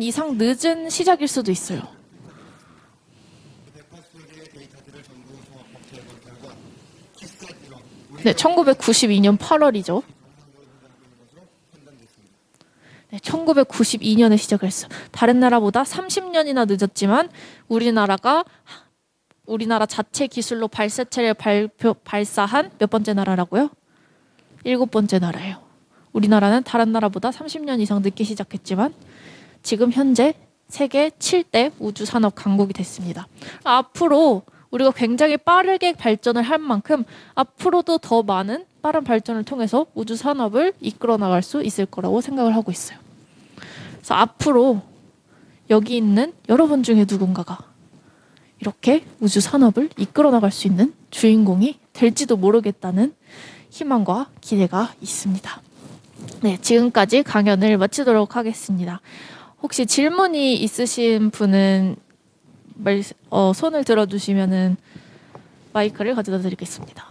이상 늦은 시작일 수도 있어요. 네, 1992년 8월이죠. 네, 1992년에 시작을 했어요. 다른 나라보다 30년이나 늦었지만 우리나라 자체 기술로 발사체를 발사한 몇 번째 나라라고요? 7번째 나라예요. 우리나라는 다른 나라보다 30년 이상 늦게 시작했지만 지금 현재 세계 7대 우주산업 강국이 됐습니다. 앞으로 우리가 굉장히 빠르게 발전을 할 만큼 앞으로도 더 많은 빠른 발전을 통해서 우주산업을 이끌어 나갈 수 있을 거라고 생각을 하고 있어요. 그래서 앞으로 여기 있는 여러분 중에 누군가가 이렇게 우주산업을 이끌어 나갈 수 있는 주인공이 될지도 모르겠다는 희망과 기대가 있습니다. 네, 지금까지 강연을 마치도록 하겠습니다. 혹시 질문이 있으신 분은 손을 들어주시면은 마이크를 가져다 드리겠습니다.